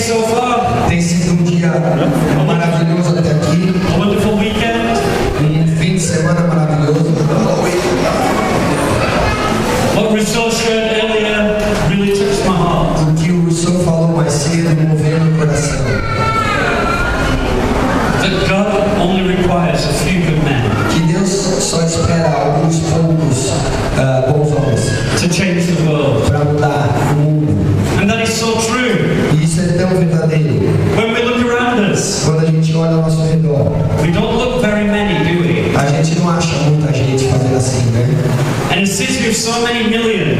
so far? Tem sido um dia maravilhoso até aqui. A wonderful weekend. Fim de semana maravilhoso. What Rousseau shared earlier really touched my heart. O que o Rousseau falou mais cedo moveu meu coração. That God only requires a few good men Que Deus só espera alguns poucos bons homens to change the world. para mudar o mundo. And that is so true. E isso é tão verdadeiro. When we look around us, Quando a gente olha ao nosso redor, we don't look very many, do we? a gente não acha muita gente fazendo assim, né? In a city of so many million,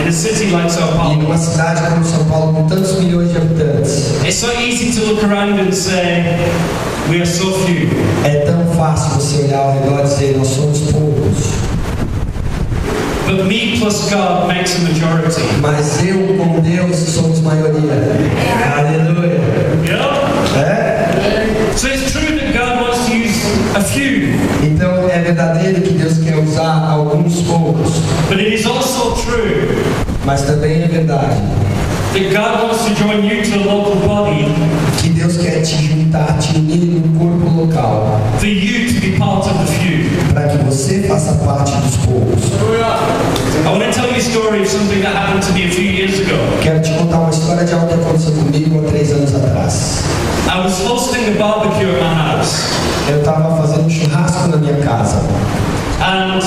in a city like Sao E Paulo, numa cidade como São Paulo, com tantos milhões de habitantes, it's so easy to look around and say, we are so few. é tão fácil você olhar ao redor e dizer, nós somos poucos. But me plus God makes a majority. Mas eu com Deus somos maioria. Aleluia. Yeah? É? So it's true that God wants to use a few, Então é verdadeiro que Deus quer usar alguns poucos. but it is also true Mas também é verdade that God wants to join you to a local body que Deus quer te juntar, te unir num corpo local, for you to be part of the few. para que você faça parte dos poucos. I want to tell you a story of something that happened to me a few years ago. Quero te contar uma história de algo que aconteceu comigo há 3 anos atrás. I was hosting a barbecue at my house, Eu estava fazendo um churrasco na minha casa, and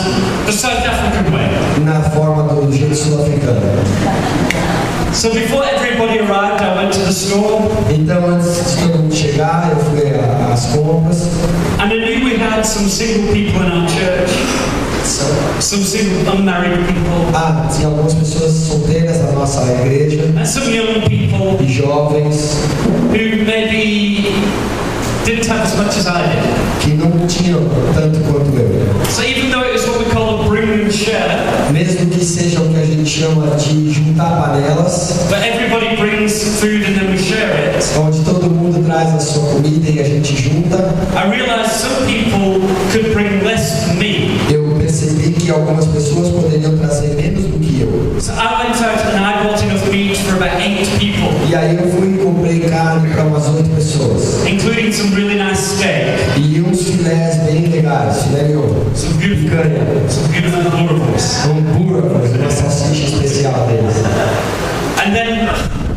the South African way. na forma do jeito sul-africano. So before everybody arrived, I went to the store, Então, antes de todo mundo chegar, eu fui às compras. and I knew we had some single people in our church, some single unmarried people, Tinha algumas pessoas solteiras na nossa igreja, and some young people e jovens, who maybe didn't have as much as I did. que não tinham tanto quanto eu. So even though it was what we call a bring and share, Mesmo que seja o que a gente chama de juntar panelas, but everybody brings food and then we share it, onde todo mundo traz a sua comida e a gente junta, I realized some people could bring less than me. eu percebi que algumas pessoas poderiam trazer menos do que eu. So I went out and I bought enough meat for about 8 people, E aí eu fui e comprei carne para umas 8 pessoas. including some really nice steak, E uns filés bem legais, filé mignon, some beautiful picanha, boerewors. hambúrguer, uma salsicha especial deles. And then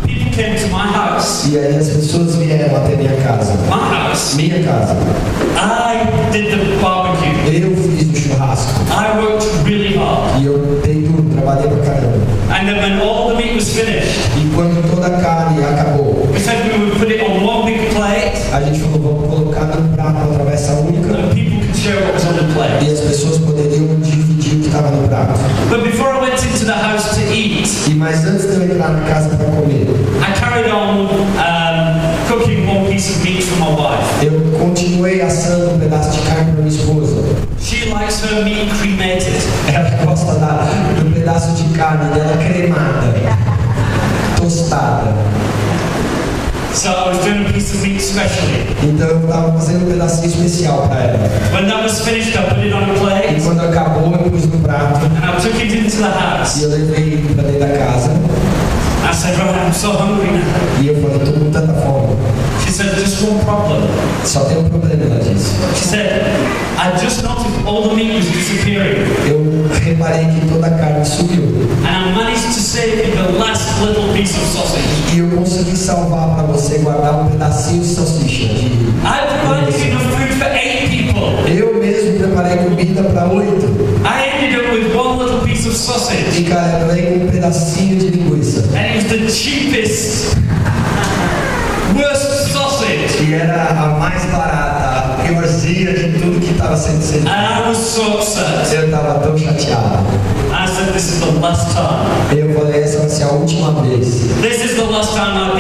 people came to my house. E aí as pessoas vieram até minha casa. My house. Minha casa. I did the barbecue. Eu fiz o churrasco. I worked really hard. E eu dei duro, trabalhei pra caramba. And then when all the meat was finished, E quando toda a carne acabou, we said we would put it on one big plate a gente falou, vamos colocar num prato, uma travessa única. and people could share what was on the plate. E as pessoas poderiam dividir o que estava no prato. But before I went into the house to eat, E mais antes de eu entrar na casa para comer, I carried on cooking one piece of meat for my wife. eu continuei assando um pedaço de carne para minha esposa. She likes her meat cremated. Ela gosta do pedaço de carne dela cremada, tostada. So I was doing a piece of meat specially. Então eu estava fazendo um pedacinho especial para ela. When that was finished, I put it on a E plate quando acabou, eu pus no prato and I took it into the e house. eu levei para dentro da casa. I said, right, I'm so hungry now. E eu falei, estou com tanta fome. She said, just one problem. Só tem um problema, ela disse. She said, I just noticed all the meat was disappearing. Eu reparei que toda a carne sumiu. And I managed to save you the last little piece of sausage. E eu consegui salvar para você guardar um pedacinho de salsicha. I provided enough food for 8 people. Eu mesmo preparei comida para 8. I ended up with one little piece of sausage. E carreguei com um pedacinho de linguiça. And it was the cheapest, worst sausage. E era a mais barata, a piorzinha de tudo que estava sendo servido. And I was so upset. Eu estava tão chateado. I said, this is the last time. Eu falei, essa vai ser a última vez. This is the last time I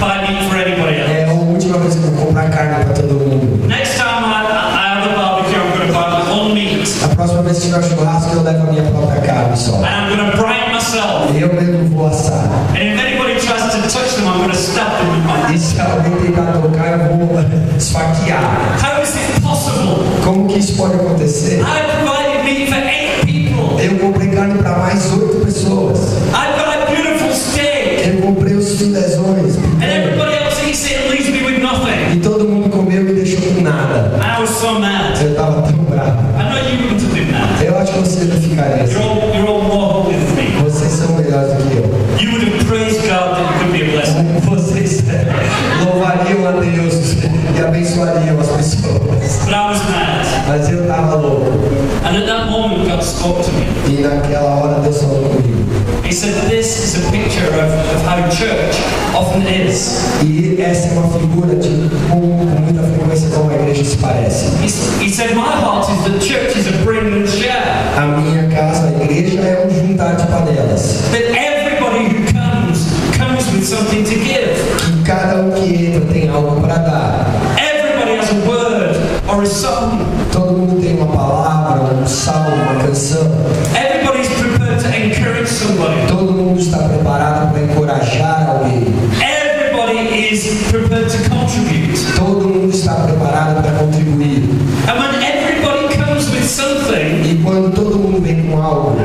buy meat for anybody else. É a última vez que eu vou comprar carne para todo mundo. Next time I have a barbecue, I'm going to buy my own meat. A próxima vez que tiver churrasco, eu levo a minha própria carne só. And I'm going to brine it myself. Eu mesmo vou assar. And if anybody tries to touch them, I'm going to stab them with my E se alguém tentar tocar, eu vou esfaquear. How is it possible? Como que isso pode acontecer? I provided meat for 8 people. Eu comprei carne para mais 8 pessoas. I got a beautiful steak. Eu comprei os sem lesões. And everybody else eats it and leaves me with nothing. E todo mundo comeu e me deixou com nada. And I was so mad. Eu tava tão bravo. I know you wouldn't have been mad. Eu acho que você não ficaria assim. You're all more holy than me. Vocês são melhores do que eu. You would have praised God that you could be a blessing. Vocês louvariam a Deus e abençoariam as pessoas. But I was mad. Mas eu tava louco. And at that moment, God spoke to me. E naquela hora Deus falou comigo. He said, this is a picture of how church often is. E essa é uma figura de como com muita frequência como a igreja se parece. He said, my heart is that church is a bring and share. A minha casa, a igreja, é um juntar de panelas. That everybody who comes with something to give. Que cada que entra tem algo para dar. Everybody has a word or a song. Todo mundo tem uma palavra, um salmo, uma canção. Everybody's prepared to encourage somebody. Todo mundo está preparado para encorajar alguém. Everybody is prepared to contribute. Todo mundo está preparado para contribuir. And when everybody comes with something, E quando todo mundo vem com algo,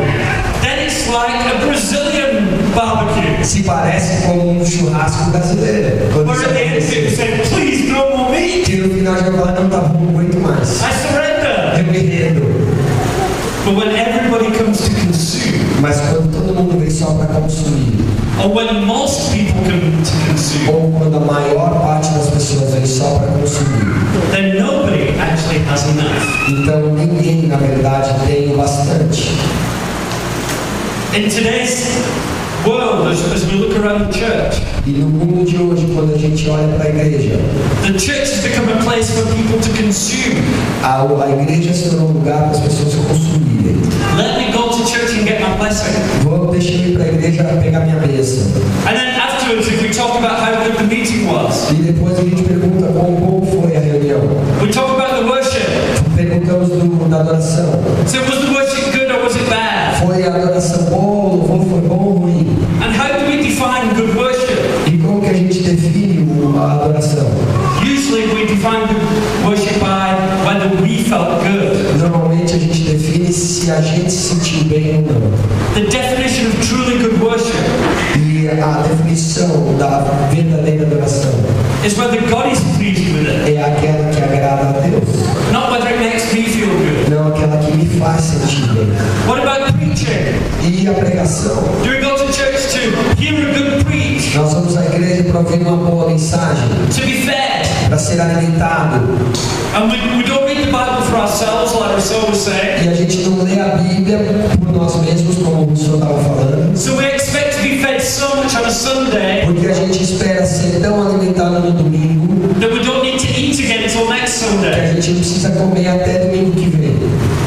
then it's like a Brazilian barbecue. se parece como um churrasco brasileiro. Quando Where isso at the end acontece. people say, please no more meat. Que no final já fala, não tá bom, não aguento mais. I surrender. Eu me rendo. But when everybody comes to consume, Mas quando todo mundo vem só para consumir, or when most people come to consume, ou quando a maior parte das pessoas vem só para consumir, then nobody actually has enough. então ninguém, na verdade, tem o bastante. In today's world, as we look around the church, E no mundo de hoje, quando a gente olha para a igreja, the church has become a place for people to consume. a igreja se tornou um lugar para as pessoas consumirem. Let me go to church and get my blessing. Deixa eu ir para a igreja para pegar minha bênção. And then afterwards, if we talk about how good the meeting was, E depois a gente pergunta como foi a reunião. we talk about the worship. Perguntamos da adoração. So was the worship good or was it bad? Foi a adoração boa, o louvor foi bom ou ruim? And how do we define good worship? E como que a gente define a adoração? Usually we define good worship by whether we felt good. Normalmente a gente define se a gente se sentiu bem ou não. The definition of truly good worship E a definição da verdadeira adoração is whether God is pleased with it, é aquela que agrada a Deus, not whether it makes me feel good. não aquela que me faz sentir bem. What about preaching? E a pregação? Do we go to church to hear a good preach, Nós vamos à igreja para ouvir uma boa mensagem, to be fed? para ser alimentado. And we don't read the Bible for ourselves, like Rousseau was saying. E a gente não lê a Bíblia por nós mesmos, como o senhor estava falando, So we expect to be fed so much on a Sunday porque a gente espera ser tão alimentado no domingo that we don't need to eat again until next que Sunday. a gente não precisa comer até domingo que vem.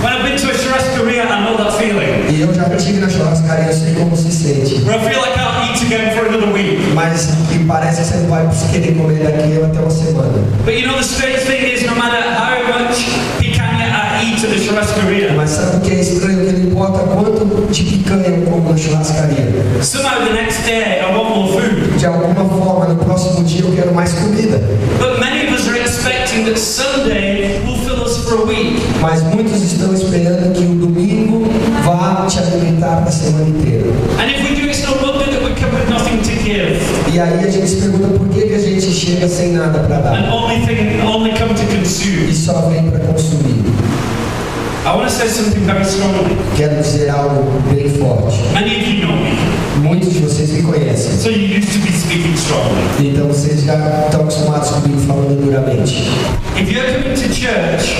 When I've been to a churrascaria, I know that feeling. E eu já estive na churrascaria, eu sei como se sente. Where I feel like I can't eat again for another week. Mas que parece que você não vai querer comer daqui até uma semana. But you know the strange thing is, no matter how much picanha I eat at the churrascaria, Mas sabe o que é estranho? Que não importa quanto de picanha eu como na churrascaria. somehow the next day I want more food. De alguma forma, no próximo dia eu quero mais comida. But many of us are expecting that Sunday will fill us for a week. Mas muitos estão esperando que o domingo vá te alimentar para a semana inteira. And if we do, it's no wonder that we come with nothing to give E aí a gente se pergunta por que a gente chega sem nada para dar. and only come to consume. E só vem para consumir. I want to say something very strongly. Quero dizer algo bem forte. Many of you know me, Muitos de vocês me conhecem. so you used to be speaking strongly. Então vocês já estão acostumados comigo falando duramente. If you're coming to church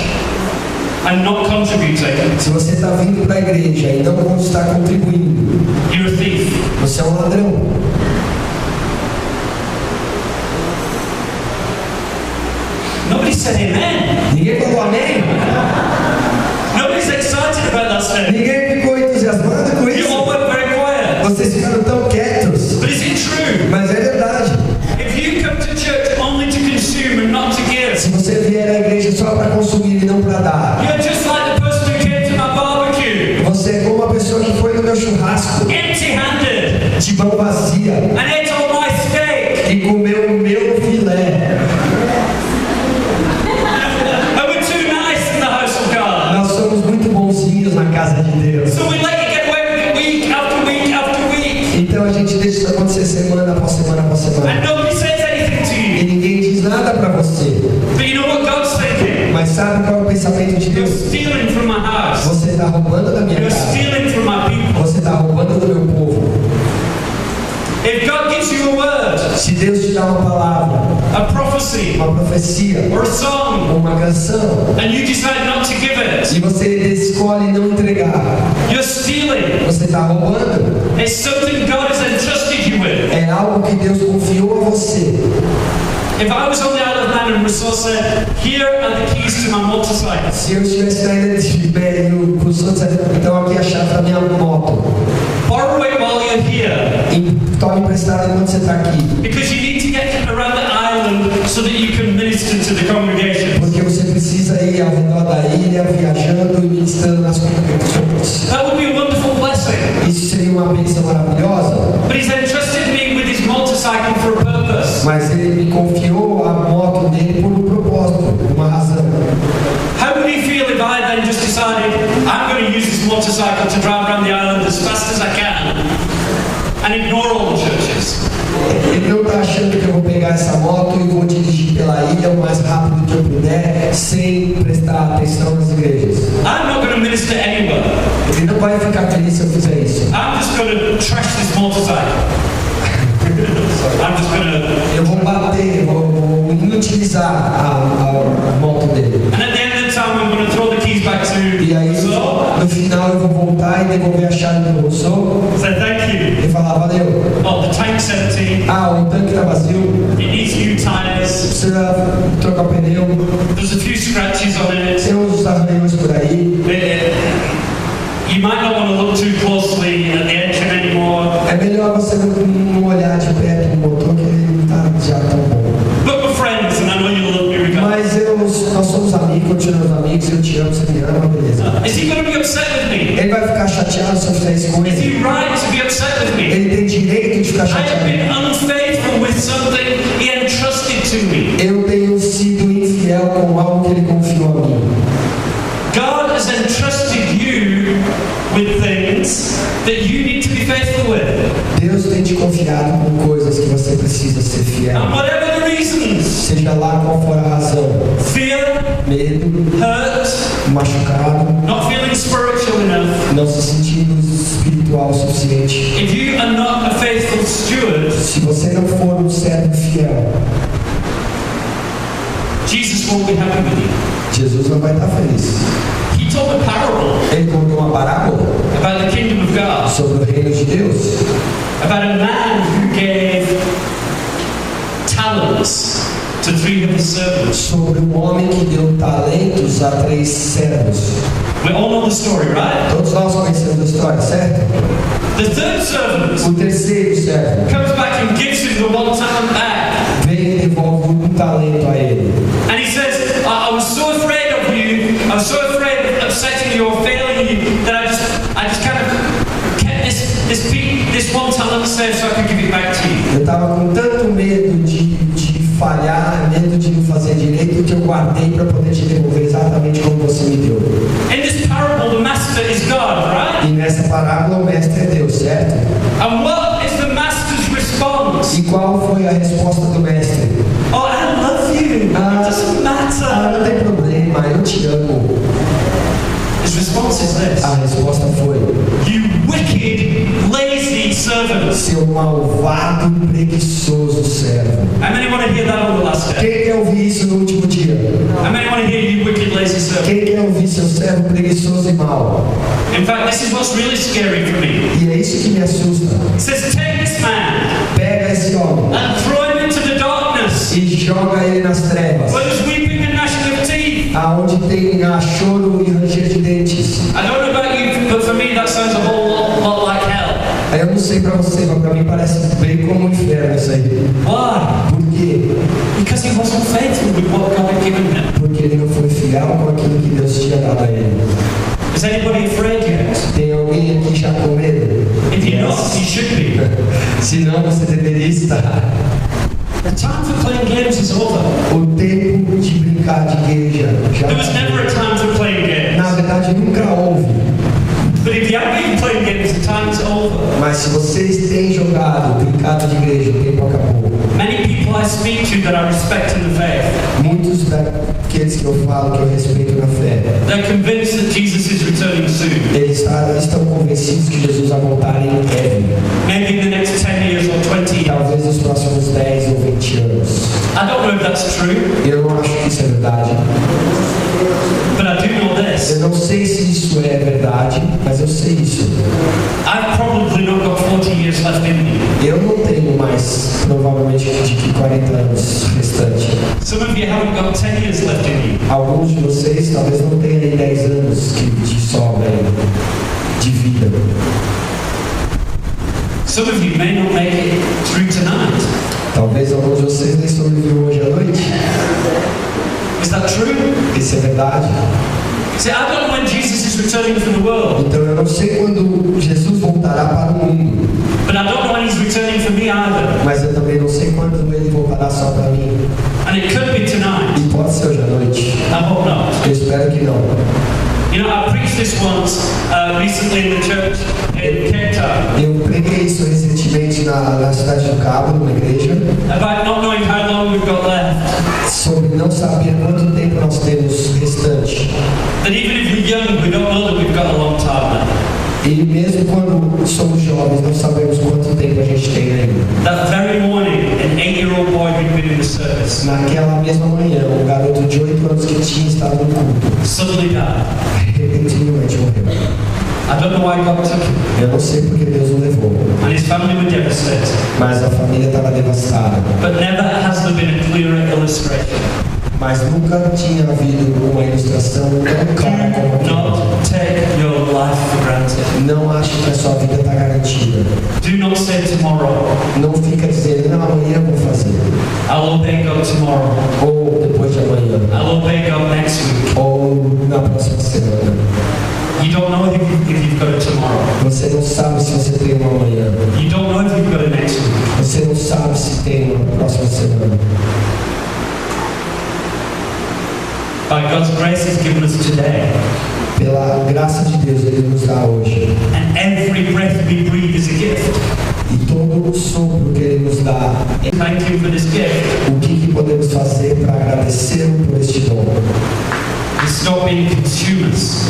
and not contributing, Se você está vindo para a igreja e não está contribuindo, you're a thief. você é um ladrão. Nobody said amen. Ninguém falou amém? Nobody's excited about that statement. Ninguém ficou entusiasmado com You isso? all went very quiet. Vocês ficaram tão quietos. But is it true? Mas é verdade. If you come to church only to consume and not to give, Se você vier à igreja só para consumir e não para dar, you're just like the person who came to my barbecue, você é como uma pessoa que foi no meu churrasco empty-handed, de mão vazia and ate all my steak, e comeu o meu filé. and we're too nice in the house of God. Nós somos muito bonzinhos na casa de Deus. semana. And nobody says anything to E you. ninguém diz nada para você. But you know what God's thinking? Mas sabe qual é o pensamento de You're Deus? stealing from my house. Você está roubando da minha You're casa. stealing from my people. Você está roubando do meu povo. If God gives you a word, Se Deus te dá uma palavra, a prophecy, uma profecia, or a song, uma canção, and you decide not to give it, e você escolhe não entregar, you're stealing. você está roubando. It's something God has entrusted you with. É algo que Deus confiou a você. If I was on the Isle of Man and Rousseau said, here are the keys to my motorcycle, Se eu estivesse na ilha de pé e o professor dissesse, então aqui é a chave da minha moto, borrow it while you're here, e tome emprestado enquanto você está aqui, because you need to get around the island so that you can minister to the congregation. porque você precisa ir ao redor da ilha, viajando e ministrando nas congregações. That would be a wonderful blessing. Isso seria uma bênção maravilhosa, But he's entrusted me with his motorcycle for a purpose. mas ele me confiou a moto dele por um propósito, por uma razão. How would he feel if I then just decided, I'm going to use this motorcycle to drive around the island as fast as I can and ignore all the churches? Ele não está achando que eu vou pegar essa moto e vou dirigir pela ilha o mais rápido que eu puder, sem prestar atenção nas igrejas. I'm not going to minister anywhere. Ele não vai ficar feliz se eu fizer isso. I'm just going to trash this motorcycle. I'm just going to... Eu vou bater, vou inutilizar a moto dele. And at the end of the time, I'm going to throw the keys back to E aí, Rousseau. no final, eu vou voltar e devolver a chave do Rousseau Say thank you. e falar, valeu. Oh, the tank's empty. Ah, o tanque está vazio, It needs new tires. precisa trocar o pneu, There's a few scratches on it. tem uns arranhões por aí. You might not want to look too closely at the engine anymore. É melhor você não olhar de perto no motor, que ele não está já tão bom. But we're friends, and I know you love me regardless. Mas nós somos amigos, continuamos amigos, eu te amo, você me ama, beleza. Is he going to be upset with me? Ele vai ficar chateado se eu fizer isso com Is ele. he right to be upset with me? Ele tem direito de ficar I have chateado. been unfaithful with something he entrusted to me. Eu tenho sido infiel com algo que ele confiou a mim. God has entrusted you with things that you need to be faithful with. Deus tem te confiado com coisas que você precisa ser fiel. And whatever the reasons, Seja lá qual for a razão. fear, Medo, hurt, machucado, not feeling spiritual enough, não se sentindo espiritual o suficiente. if you are not a faithful steward, Se você não for um servo fiel, Jesus won't be happy with you. Jesus não vai estar feliz. He told a parable Ele contou uma parábola about the kingdom of God, sobre o reino de Deus, about a man who gave talents to 3 of his servants. sobre um homem que deu talentos a 3 servos. We all know the story, right? Todos nós conhecemos a história, certo? The third servant O terceiro servo comes back and gives him the 1 talent back. vem e devolve um talento a ele. And he says, I was so afraid of you, I was so afraid of upsetting you or failing you, that I just kind of kept this 1 talent safe so I could give it back to you. Eu estava com tanto medo de falhar, medo de não fazer direito, que eu guardei para poder te devolver exatamente como você me deu. In this parable, the master is God, right? E nessa parábola o mestre é Deus, certo? And what is the master's response? E qual foi a resposta do mestre? Oh, I love you. It doesn't Ah, matter. não tem problema, eu te amo. His response is this: A resposta foi: you wicked, lazy servant. seu malvado, preguiçoso servo. How many want to hear that on the last day? Quem quer ouvir isso no último dia? How many want to hear you wicked, lazy servant? Quem quer ouvir seu servo preguiçoso e mau? In fact, this is what's really scary for me. E é isso que me assusta. It says, take this man Pega esse homem and throw him into the darkness, e joga ele nas trevas, where there's weeping and gnashing of teeth. aonde tem choro e ranger de dentes. I don't know about you, but for me that sounds a whole lot like hell. Aí eu não sei pra você, mas pra mim parece bem como um inferno isso aí. Why? Por quê? Because he wasn't faithful with what God had given him. Porque ele não foi fiel com aquilo que Deus tinha dado a ele. Is anybody afraid yet? Tem alguém aqui já com medo? If you're not, you should be. Se não, você deveria estar. The time for playing games is over. O tempo de brincar de igreja já There was never a time for playing games. na verdade nunca houve. But if you haven't been playing games, the time's over. Mas se vocês têm jogado, brincado de igreja, o tempo acabou. speak to that I respect in the faith, muitos daqueles que eu falo que eu respeito na fé, they're convinced that Jesus is returning soon. eles estão convencidos que Jesus vai voltar em breve. Maybe in the next 10 years or 20 years. Talvez nos próximos 10 ou 20 anos. I don't know if that's true, Eu não acho que isso é verdade. but I do know this. Eu não sei se isso é verdade, mas eu sei isso. I've probably not got 40 years left in me. Eu não tenho mais, provavelmente, de que 40 anos restante. Some of you haven't got 10 years left in you. Alguns de vocês talvez não tenham nem 10 anos de sobra aí, de vida. Some of you may not make it through tonight. Talvez alguns de vocês nem sobrevivam hoje à noite. Is that true? Isso é verdade. See, I don't know when Jesus is returning for the world, Então eu não sei quando Jesus voltará para o mundo, but I don't know when he's returning for me either. mas eu também não sei quando ele voltará só para mim. And it could be tonight. E pode ser hoje à noite. I hope not. Eu espero que não. You know, I preached this once recently in the church in Cape Town Eu preguei isso recentemente na cidade do Cabo, numa igreja, about not knowing how long we've got left. sobre não saber quanto tempo nós temos restante. That even if we're young, we don't know that we've got a long time left. E mesmo quando somos jovens, não sabemos quanto tempo a gente tem ainda. That very morning, an 8-year-old boy who'd been in the service Naquela mesma manhã, um garoto de 8 anos que tinha estado no culto, suddenly died. repentinamente morreu. I don't know why God took him. Eu não sei porque Deus o levou, And his family were devastated. mas a família estava devastada. But never has there been a clearer illustration. Mas nunca tinha havido uma ilustração tão clara como Do aquela. not take your life for granted. Não ache que a sua vida está garantida. Do not say tomorrow, Não fica dizendo, não, amanhã eu vou fazer. I'll obey God tomorrow. Ou depois de amanhã. I'll obey God next week. Ou na próxima semana. You don't know if you've got it tomorrow. Você não sabe se você tem uma amanhã. You don't know if you've got it next week. Você não sabe se tem uma próxima semana. By God's grace, He's given us today. Pela graça de Deus, Ele nos dá hoje. And every breath we breathe is a gift. E todo o sopro que Ele nos dá, Thank you for this gift. o que podemos fazer para agradecê-lo por este dom? We stop being consumers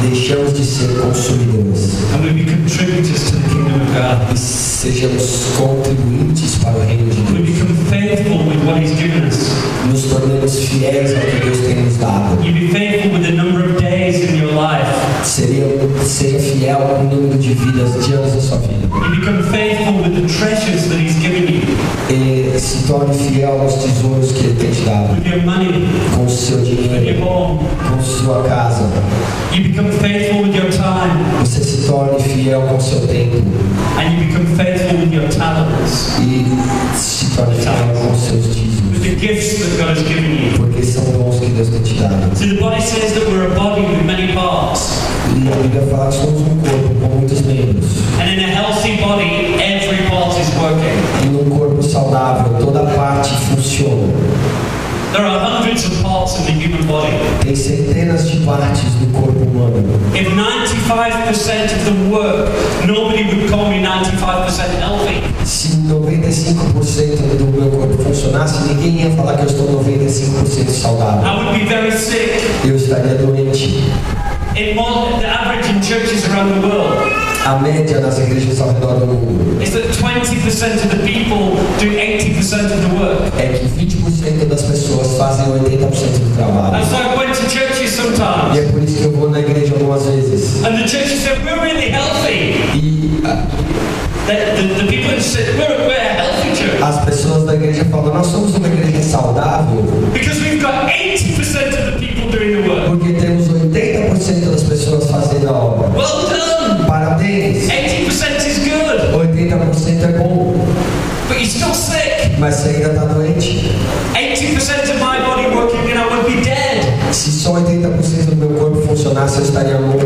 Deixamos de ser consumidores and we become tributors to the kingdom of God. e sejamos contribuintes para o reino de We Deus. become faithful with what He's given us. Nos tornemos fiéis ao que Deus tem nos dado. You be faithful with the number of days in your life. Seja fiel ao número de vidas, de anos da sua vida. You become faithful with the treasures that He's given you. E se torne fiel aos tesouros que Ele tem te dado. With your money, Com o seu with your dinheiro, home. com sua casa. You become faithful with your time. Você se torne fiel com o seu tempo. And you become faithful with your talents. E se torne fiel com os seus dízimos. With the gifts that God has given you. Porque são dons que Deus tem te dado. See, the body says that we're a body with many parts. E a Bíblia fala que somos um corpo com muitos membros. And in a healthy body, every part is working. E num corpo saudável, toda parte funciona. There are hundreds of parts in the human body. Tem centenas de partes do corpo humano. If 95% of them work, nobody would call me 95% healthy. Se 95% do meu corpo funcionasse, ninguém ia falar que eu estou 95% saudável. I would be very sick. Eu estaria doente. The average in churches around the world A média nas igrejas ao redor do mundo is that 20% of the people do 80% of the work. é que 20% das pessoas fazem 80% do trabalho. And so I went to churches E sometimes, é por isso que eu vou na igreja algumas vezes. and the churches said, we're really healthy. E The people said, we're a healthy church. as pessoas da igreja falam, nós somos uma igreja saudável Because we've got 80% of the people doing the work. porque temos 80% das pessoas fazendo a obra. Well done! Parabéns! 80% is good, 80% é bom, but you're still sick. mas você ainda está doente. 80% of my body working and I would be dead. Se só 80% do meu corpo funcionasse, eu estaria morto.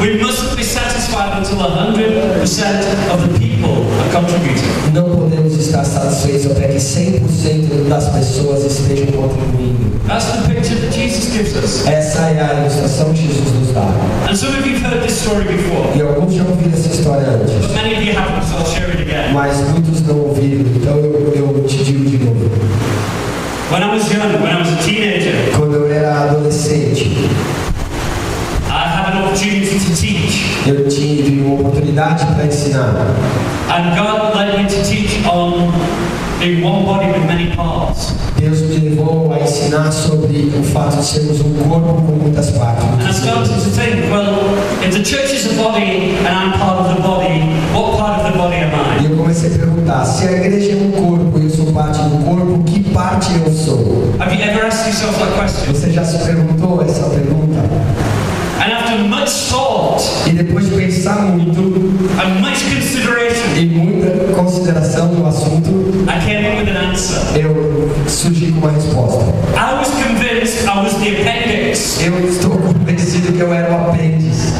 We mustn't be satisfied until 100% of the people are contributing. Não podemos estar satisfeitos até que 100% das pessoas estejam contribuindo. That's the picture that Jesus gives us. Essa é a ilustração que Jesus nos dá. And some of you have heard this story before, E alguns já ouviram essa história antes, but many of you haven't, so I'll share it again. mas muitos não ouviram, então eu te digo de novo. When I was young, when I was a teenager, Quando eu era adolescente, I had an opportunity to teach. eu tive uma oportunidade para ensinar. And God led me to teach on being one body with many parts. Deus me levou a ensinar sobre o fato de sermos um corpo com muitas partes. And I started to think, well, if the church is a body and I'm part of the body, what part of the body am E I? eu comecei a perguntar, se a igreja é um corpo e eu sou parte do corpo, que parte eu sou? Have you ever asked yourself that question? Você já se perguntou essa pergunta? And after much thought E depois de pensar muito and much consideration, e muita consideração no assunto, I came up with an answer. eu surgi com uma resposta. I was convinced I was the appendix Eu estou convencido que eu era o apêndice,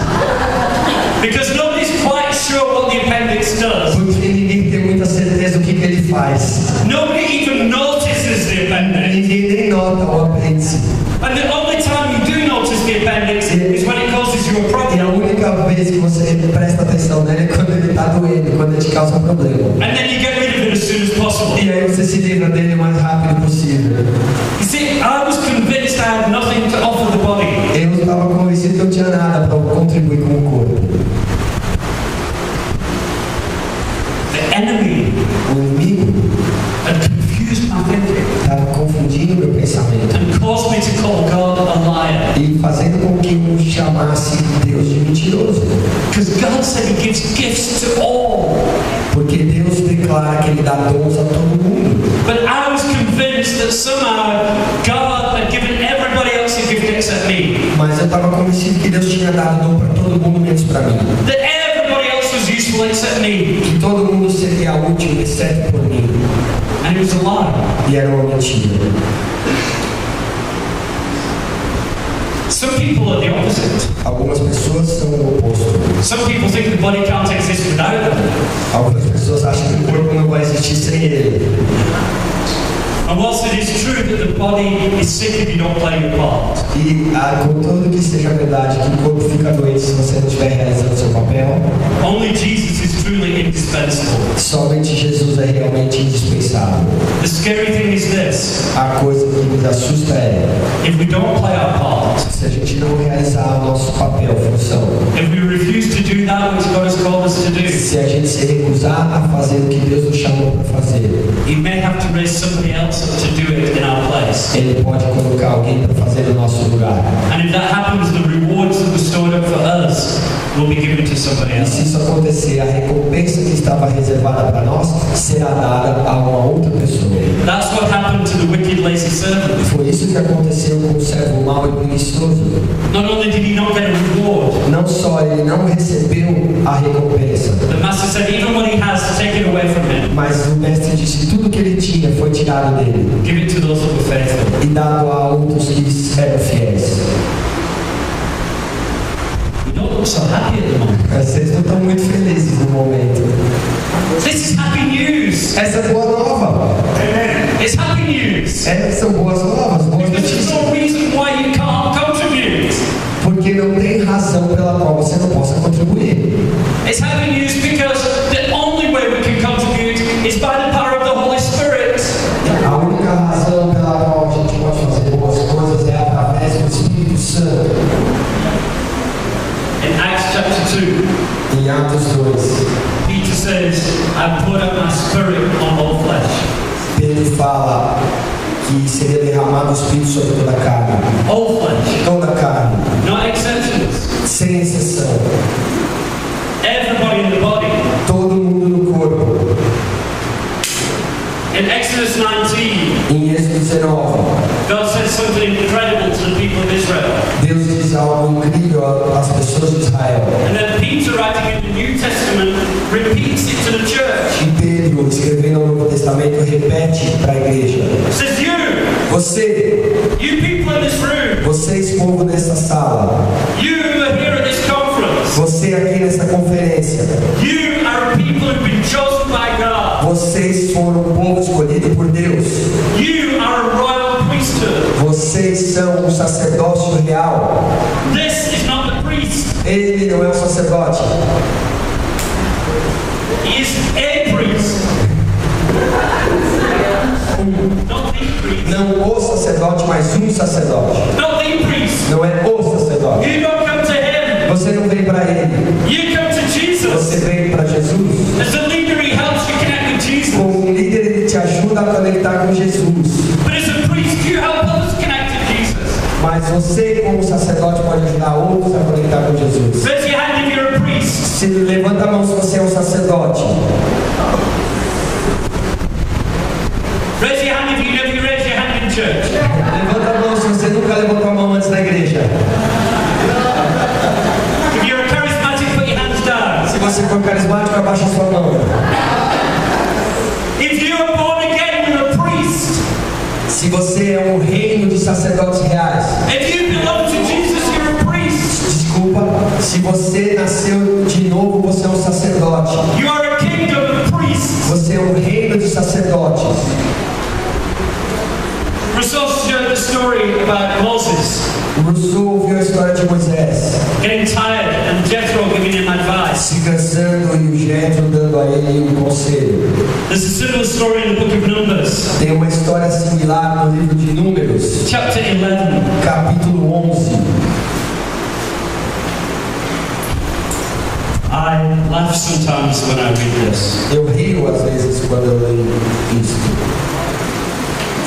because nobody's quite sure what the appendix does. porque ninguém tem muita certeza do que ele faz. Nobody even notices the appendix. Ninguém nem nota o apêndice. And the only time you do notice the appendix is when it causes you a E a problem. única vez que você presta atenção nele é quando ele está doendo, quando ele te causa um problema. And then you get rid of it as soon as possible. E aí você se livra dele o mais rápido possível. You see, I was convinced I had nothing to offer the body. Eu estava convencido que eu não tinha nada para contribuir com o corpo. The enemy O inimigo had confused my thinking estava confundindo meu pensamento and caused me to call God a liar. e fazendo com que eu chamasse Deus de mentiroso. Because God said He gives gifts to all. Porque Deus declara que Ele dá dons a todo mundo. But I was convinced that somehow God had given everybody else a gift except me. Mas eu estava convencido que Deus tinha dado dom para todo mundo menos para mim. That everybody else was useful except me. Que todo mundo seria útil exceto por mim. And it was a lie. E era uma mentira. Some people are the opposite. Algumas pessoas são o oposto. Some people think the body can't exist without them. Algumas pessoas acham que o corpo não vai existir sem ele. And whilst it is true that the body is sick if you don't play your part, E contanto que seja verdade que o corpo fica doente se você não estiver realizando seu papel, only Jesus is truly indispensable. somente Jesus é realmente indispensável. The scary thing is this: A coisa que nos assusta é, if we don't play our part, se a gente não realizar o nosso papel, função, if we refuse to do that which God has called us to do, se a gente se recusar a fazer o que Deus nos chamou para fazer, He may have to raise somebody else up to do it in our place. Ele pode colocar alguém para fazer no nosso lugar. And if that happens, the rewards that were stored up for us will be given to somebody E se else. isso acontecer, a recompensa que estava reservada para nós será dada a uma outra pessoa. That's what happened to the wicked, lazy servant. Foi isso que aconteceu com o servo mau e preguiçoso. Not only did he not get a reward, Não só ele não recebeu a recompensa, the master said, even what he has, take it away from him. mas o mestre disse tudo que ele tinha foi tirado dele Give it to those that were faithful. e dado a outros que eram fiéis. You don't look so happy at the moment. Vocês não estão muito felizes no momento. This is happy news. Essa é boa nova. It's happy news. Essas são boas novas, boas Because there's notícias. no reason why you can't contribute. Porque não tem razão pela qual você não possa contribuir. It's happy news because the only way we can contribute is by the power of the Holy Spirit. A única razão pela qual a gente pode fazer boas coisas é através do Espírito Santo. In Acts chapter 2, Em Atos 2, Peter says, I poured out my spirit on all flesh. Pedro fala que seria derramado o Espírito sobre toda a carne. All flesh. Toda a carne, Not exceptions. sem exceção. Everybody in the body. Todo mundo no corpo. In Exodus 19, Em Êxodo 19, God says something incredible to the people of Israel. Deus diz algo incrível às pessoas de Israel. And then Peter, writing in the New Testament, repeats it to the church. E Pedro, escrevendo no Novo Testamento, repete para a igreja. Says, Você, you people in this room, vocês povo nessa sala, you who are here at this conference, você aqui nessa conferência, you are a people who've been chosen by God. vocês foram o povo escolhido por Deus. You are a royal priesthood. Vocês são o sacerdócio real. This is not the priest. Ele não é o sacerdote. He is a priest. Not the priest. Não sacerdote. Not the priest. Não é o sacerdote. You don't come to him. Você não vem para ele. You come to Jesus. Você vem para Jesus. As a leader, he helps you connect with Jesus. Como um líder, ele te ajuda a conectar com Jesus. But as a priest, you help others connect with Jesus. Mas você, como sacerdote, pode ajudar outros a conectar com Jesus. Raise your hand if you're a priest. Se levanta a mão se você é um sacerdote. Raise your hand if you never raised your hand in church. Levanta a mão se você nunca levantou a mão antes na igreja. If you're a charismatic, put your hands down. Se você for carismático, abaixa a sua mão. If you are born again, you're a priest. Se você é um reino de sacerdotes reais. If you belong to Jesus, you're a priest. Desculpa, se você nasceu de novo, você é um sacerdote. You are a kingdom of priests. Você é um reino de sacerdotes. Rousseau shared the story about Moses Rousseau ouviu a história de Moisés, getting tired and Jethro giving him advice. se cansando e o Jetro dando a ele um conselho. There's a similar story in the book of Numbers, Tem uma história similar no livro de Números, chapter 11. capítulo 11. I laugh sometimes when I read this. Eu rio às vezes quando eu leio isso.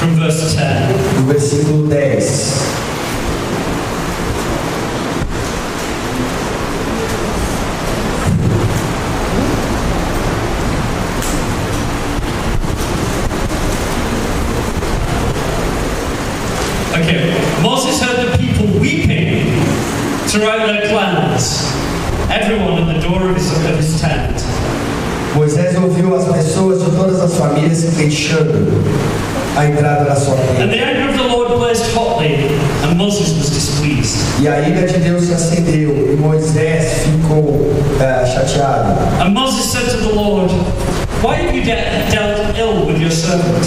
From verse 10. No versículo 10. Okay, Moses heard the people weeping throughout their clans, everyone at the door of his tent. Moisés ouviu as pessoas de todas as famílias se queixando à entrada da sua And tenda. the anger of the Lord blazed hotly, and Moses was displeased. E a ira de Deus se acendeu e Moisés ficou chateado. And Moses said to the Lord, "Why have you dealt ill with your servant?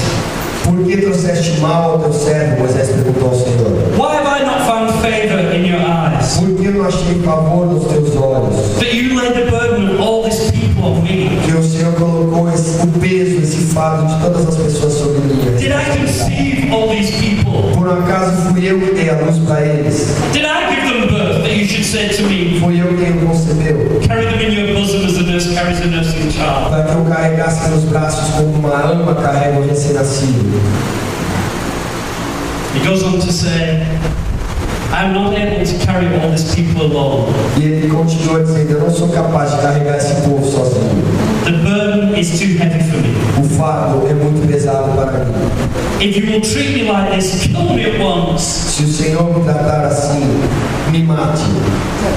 Por que trouxeste mal ao teu servo? Moisés perguntou ao Senhor. Why have I not found favor in your eyes? Por que eu não achei favor nos teus olhos? That you laid the burden of all this people on me? Que o Senhor colocou o peso, esse fardo de todas as pessoas sobre mim. Did I conceive all these people? Por um acaso fui eu que dei a luz para eles? Did I give them birth that you should say to me, Fui eu quem o concebeu? carry them in your bosom as a nurse carries a nursing child? Para que eu carregasse nos braços como uma ama carrega um recém-nascido. He goes on to say, I am not able to carry all this people alone. E ele continua dizendo, eu não sou capaz de carregar esse povo sozinho. The burden is too heavy for me. O fardo é muito pesado para mim. If you will treat me like this, kill me at once. Se o Senhor me tratar assim, me mate.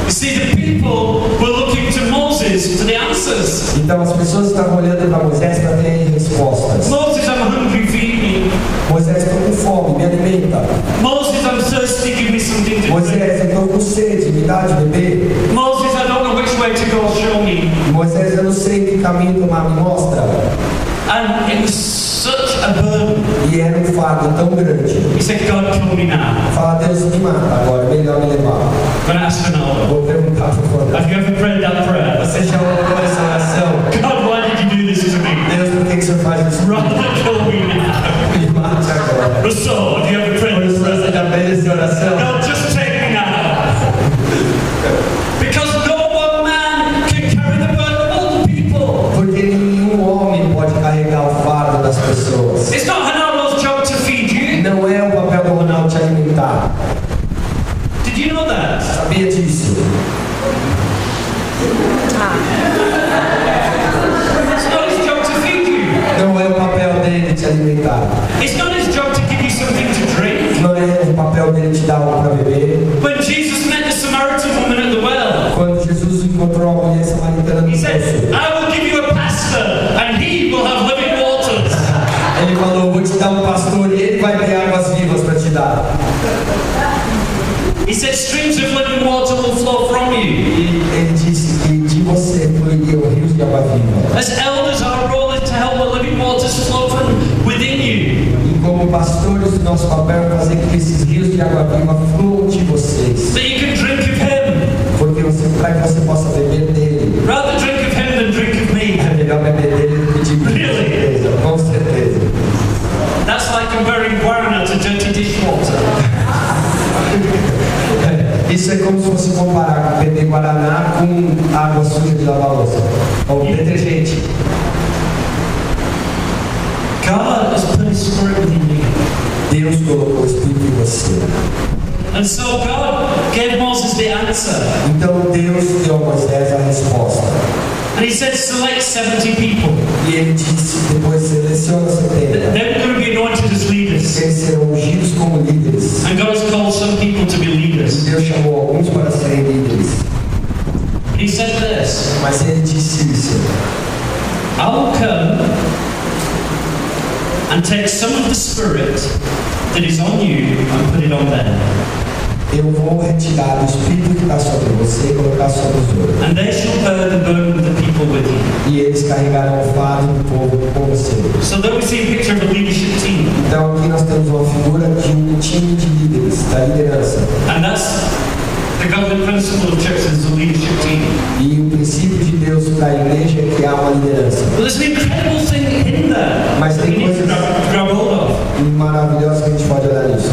You see, the people were looking to Moses for the answers. Então as pessoas estavam olhando para Moisés para ter respostas. Moses, I'm hungry, feed me. Moisés, estou com fome, me alimenta. Moses, I'm thirsty, give me something to drink. Moisés, eu estou com sede, me dá de beber. Moses, I don't know which way to go, show me. Moisés, eu não sei que caminho tomar, me mostra. And it was such a burden. E era um fardo tão grande. He said, God, kill me now. Fala, Deus, me mata agora, melhor me levar. I'm going to ask for another. Vou perguntar por favor. Have you ever prayed that prayer? Você já orou essa oração? God, why did you do this to me? Deus, por que o Senhor faz isso? Rather kill me now. Me mate agora. Rousseau, have you ever prayed this prayer? Você já fez essa oração? No, just take me now. Because no one man can carry the burden of all the people. Porque nenhum homem pode carregar o fardo das pessoas. It's not Ronaldo's job to feed you. Não é o papel do Ronaldo te alimentar. Did you know that? Sabia disso? It's not his job to feed you. Não é o papel dele te alimentar. It's not his job to give you something to drink. Não é o papel dele te dar algo para beber. When Jesus met the Samaritan woman at the well, Quando Jesus encontrou a mulher samaritana no he said, poço, I will give you a pastor and he will have living waters. ele falou, vou te dar um pastor e ele vai ter águas vivas para te dar. He said, streams of living water will flow from you. E ele disse que de você fluiriam rios de água viva. As elders, our role is to help the living waters flow from within you. E como pastores, o nosso papel é fazer com que esses rios de água viva fluam de vocês. So you can drink of him. Porque para que você possa beber dele. Rather drink of him than drink of me. É melhor beber dele do que de mim. Really? Com certeza. That's like comparing guarana to dirty dishwater. Isso é como se fosse comparar o PT Guaraná com água suja de lavar louça. Ou detergente. God has put His Spirit within you. Deus colocou o Espírito em você. And so God gave Moses the answer. Então Deus deu a Moisés a resposta. And He said, select 70 people. E ele disse, depois seleciona 70. They're going to be anointed as leaders. Eles serão ungidos como líderes. And God has called some people to be leaders. Deus chamou alguns para serem líderes. He said this, Mas ele disse isso. I will come and take some of the Spirit that is on you and put it on them. Eu vou retirar o Espírito que está sobre você e colocar sobre os outros. And they shall bear the burden of the people with you. E eles carregarão o fardo do povo com você. So there we see a picture of a leadership team. Então aqui nós temos uma figura de um time de líderes, da liderança. And that's the golden principle of churches, the leadership team. E o princípio de Deus para a igreja é que há uma liderança. But there's an incredible thing in there Mas that we tem need to coisas grab hold of. maravilhosas que a gente pode olhar nisso.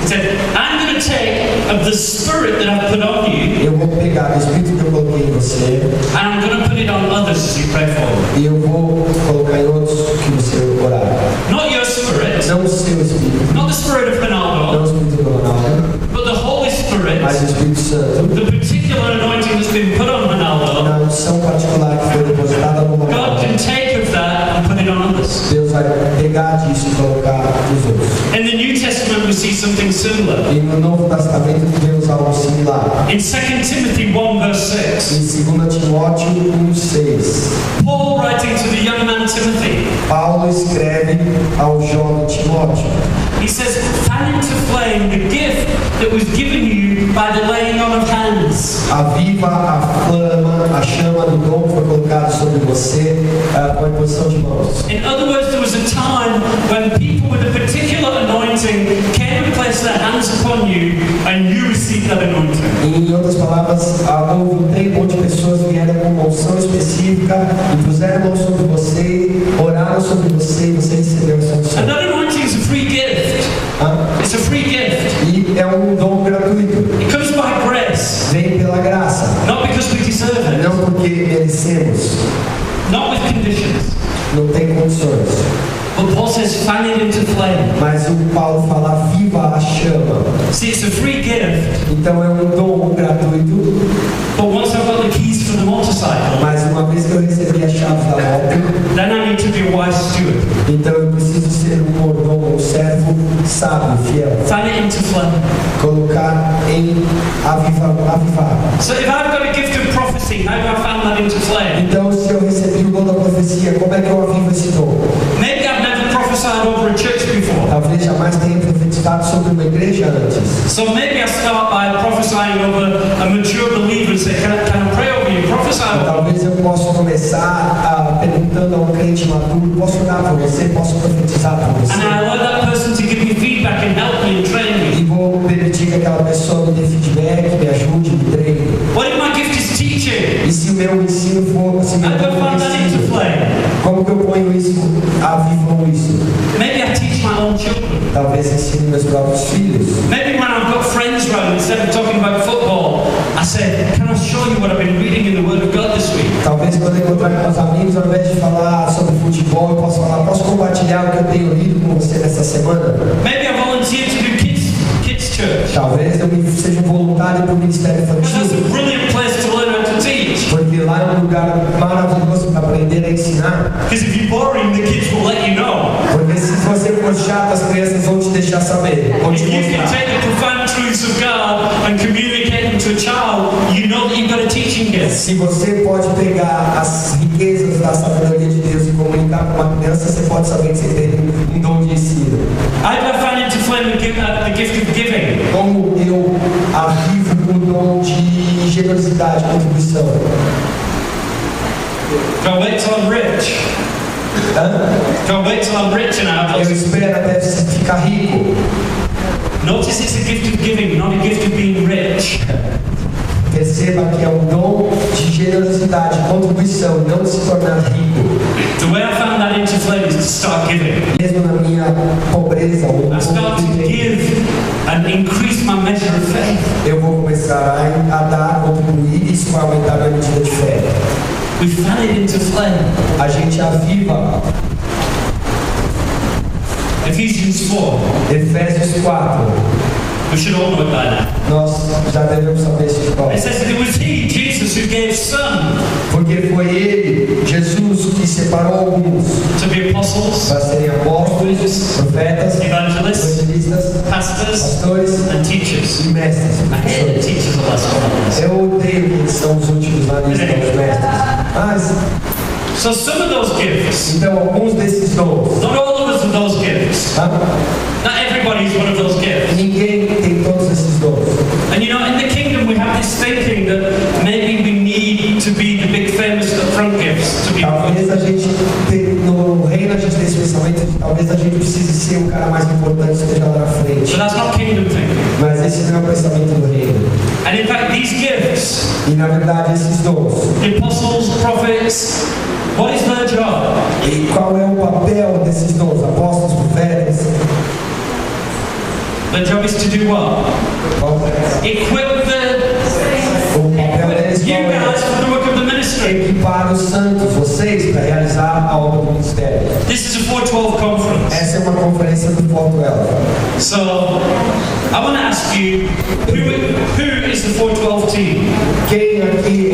He said, I'm going to take of the Spirit that I've put on you, Eu vou pegar o Espírito que eu coloquei em você and I'm going to put it on others as you pray for them. e eu vou colocar em outros que você orar. Not your Spirit, Não o seu Espírito, not the Spirit of não Ronaldo, o Espírito do Ronaldo, but the Holy Spirit, mas o Espírito Santo, the particular anointing that's been put on Ronaldo. na unção particular que foi depositada no God Ronaldo. can take of that and put it on others. Deus vai pegar disso e colocar nos outros. In the New Testament, we see something similar. E no Novo Testamento vemos algo similar. In 2 Timothy 1 verse 6, Em 2 Timóteo 1,6, Paul writing to the young man Timothy, Paulo escreve ao jovem Timóteo. he says, fan into flame the gift that was given you by the laying on of hands. Aviva a flama, a chama do dom que foi colocado sobre você com a imposição de mãos. In other words, there was a time when people with a particular anointing came and placed their hands upon you and you received that anointing. Em outras palavras, houve um tempo onde pessoas vieram com uma unção específica e puseram a mão sobre você, oraram sobre você e você recebeu essa unção. And that anointing is a free gift. It's a free gift. E é um dom gratuito. It comes by grace, Vem pela graça, not because we deserve it, não porque merecemos, not with conditions. não tem condições. But Paul says, fan it into flame. Mas o Paulo fala, viva a chama. See, it's a free gift, Então é um dom gratuito, but once I've got the keys for the motorcycle, mas uma vez que eu recebi as chaves da moto, then I need to be a wise steward. então eu preciso ser um mordomo, um servo sábio, fiel. Fan it into flame. Colocar em avivar. So if I've got a gift of prophecy, how do I fan that into flame? Então se eu recebi o dom da profecia, como é que eu avivo esse dom? Maybe I've never prophesied over a church before. Talvez jamais tenha profetizado sobre uma igreja antes. So maybe I start by prophesying over a mature believer and say, can I pray over you? Prophesy over you. Talvez eu possa começar perguntando a um crente maduro, posso orar por você, posso profetizar por você? And I allow that person to give me feedback and help me and train me. E vou permitir que aquela pessoa me dê feedback, me ajude, me treine. What if my gift is teaching? E se o meu ensino for, se meu How do I dom fan for that into ensino, flame? como que eu ponho isso, avivam isso? Maybe I teach my own children. Talvez ensine meus próprios filhos. Maybe when I've got friends around, instead of talking about football, I say, can I show you what I've been reading in the Word of God this week? Talvez quando eu encontrar com meus amigos, ao invés de falar sobre futebol, eu posso falar, posso compartilhar o que eu tenho lido com você nessa semana? Maybe I volunteer to do kids church. Talvez eu seja um voluntário para o Ministério Because that's a Infantil, brilliant place to learn how to teach. porque lá é um lugar maravilhoso para aprender a ensinar. Because if you're boring, the kids will let you know. Porque se você for chato, as crianças vão te deixar saber, vão te If you can mostrar. take the profound truths of God and communicate them to a child, you know that you've got a teaching gift. Se você pode pegar as riquezas da sabedoria de Deus e comunicar com uma criança, você pode saber que você tem um dom de ensino. How do I find into flame the gift of giving? Como eu avivo o dom de generosidade, contribuição? Can't wait till I'm rich. Can't wait till I'm rich and I have Eu lots of... espero até você ficar rico. Notice it's a gift of giving, not a gift of being rich. Perceba que é um dom de generosidade, contribuição, não de se tornar rico. The way I found that into flame is to start giving. Mesmo na minha pobreza, ou I start to give and increase my measure of faith. eu vou começar a dar, contribuir, e isso vai aumentar a minha medida de fé. We fan it into flame. A gente aviva. Ephesians 4. Efésios 4. We should all know it by now. Nós já devemos saber isso de cor. It says that it was He, Jesus, who gave some Porque foi Ele, Jesus, que separou alguns to be apostles, para serem apóstolos, profetas, evangelists, evangelistas, pastors, pastores and teachers. e mestres. I hate the teachers of last one. Eu odeio que eles são os últimos na lista dos mestres. Mas, So some of those gifts, então, alguns desses dons. not all of us have those gifts. Tá? Not everybody is one of those gifts. Ninguém tem todos esses dons. And you know, in the kingdom we have this thinking that maybe we need to be the big famous front gifts to be. Talvez a gente, no reino, a gente tem esse pensamento de talvez a gente precise ser o cara mais importante que esteja lá na frente. But that's not kingdom thinking. Mas esse não é o pensamento do reino. And in fact, these gifts, E na verdade, esses dons. the apostles, prophets, what is their job? E qual é o papel desses dons? Apóstolos, profetas? Their job is to do what? Equip O papel deles you qual guys é? for the work of the ministry. Equipar os santos, vocês, para realizar a obra do ministério. This is a 412 conference. Essa é uma conferência do Porto Elva. So, I want to ask you, who is the 412 team? Quem aqui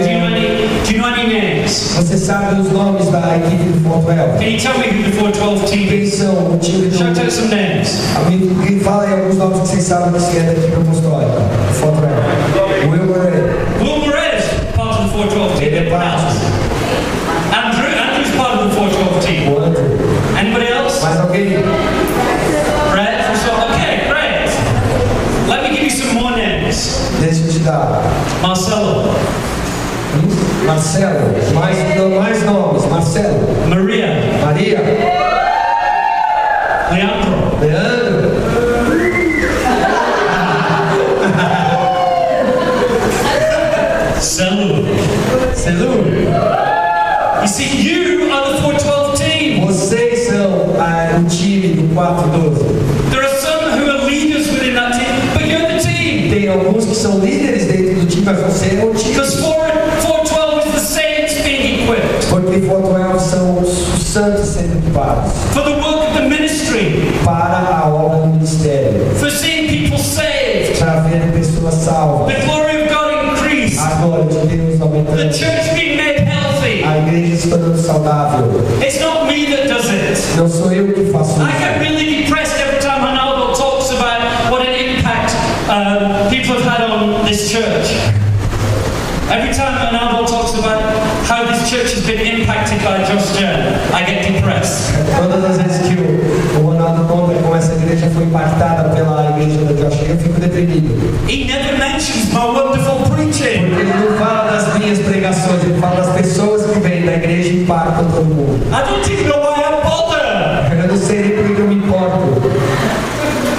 Do you know any names? Você sabe os nomes da equipe do Porto Elva? Can you tell me who the 412 team Quem is? são o time do... Shout out some names. Me fala aí alguns nomes que vocês sabem que é da equipe apostólica. Porto Elva. Will Murray. Will Murray is part of the 412 team. Ele é parte. Andrew's part of the 412 team. O Andrew. Anybody else? Mais alguém? Brett? Okay, great. Let me give you some more names. Deixa eu te dar. Marcelo, Marcelo. Mais nomes. Marcelo. Maria, Maria. Leandro, Leandro. Selu. You see, you are the 412 team. Vocês são o time do 412. There are some who are leaders within that team, but you're the team. Tem alguns que são líderes dentro do time, mas você é o time. Because 412 is the saints being equipped Porque 412 são os santos sendo equipados for the work of the ministry, para a obra do ministério. for seeing people saved, Para ver pessoas salvas. the glory of God increased, A glória de Deus the aumentando. church being made healthy. A igreja se tornando saudável. It's not me that does it. Não sou eu que faço I get isso. really depressed every time Ronaldo talks about what an impact people have had on this church. Every time Ronaldo talks about how this church has been impacted by Just Jan, I get depressed. Todas as vezes que o Ronaldo conta como essa igreja foi impactada pela igreja da Josh, eu fico deprimido. He never mentions my wonderful preaching. Porque ele não fala das minhas pregações, ele fala das pessoas que vêm da igreja e impactam todo mundo. I don't even know why I bother. Eu não sei nem por que eu me importo.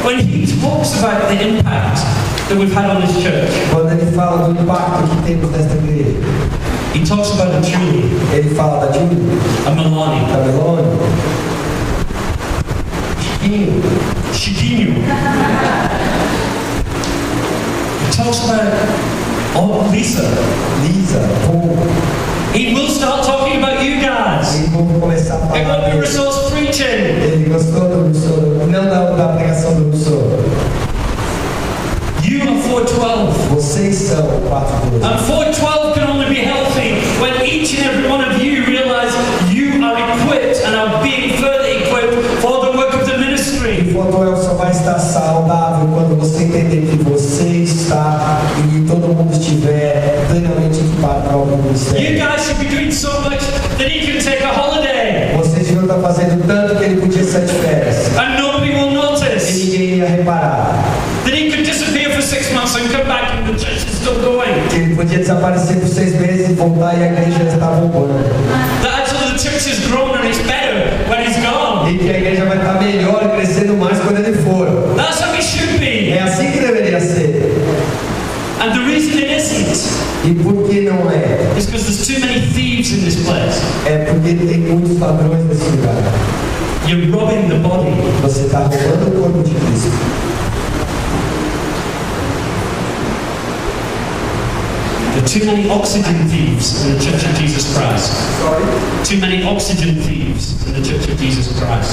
When he talks about the impact that we've had on this church, Quando ele fala do impacto que temos nesta igreja, he talks about a Julie, ele fala da Júlia, a Melanie, da Melone, Chiquinho, Chiquinho. He talks about Lisa. Lisa, Paul. He will start talking about you guys. Eles vão começar a It falar won't be dele. resource preaching. Ele gostou do Rousseau, não da pregação do Rousseau. You are 412. Vocês são o 412. And 412 can only be healthy when each and every one of you realize you are equipped and are being further equipped for the work of the ministry. O 412 só vai estar saudável quando você entender que você está e todo mundo estiver plenamente equipado para a obra do You ministério. guys should be doing so much that he can take a holiday Vocês deviam estar fazendo tanto que ele podia sair de férias. and nobody will E notice. ninguém ia reparar. That he could disappear for 6 months and come back and the church is still going. Que ele podia desaparecer por 6 meses e voltar e a igreja já está bombando. That actually the church has grown and it's better when he's gone. E que a igreja vai estar melhor e crescendo mais quando ele for. That's how it should be. É assim que deveria ser. And the reason it isn't E por que não é? is because there's too many thieves in this place. É porque tem muitos ladrões nesse lugar. You're robbing the body. Você está roubando o corpo de Cristo. too many oxygen thieves in the Church of Jesus Christ. Too many oxygen thieves in the Church of Jesus Christ.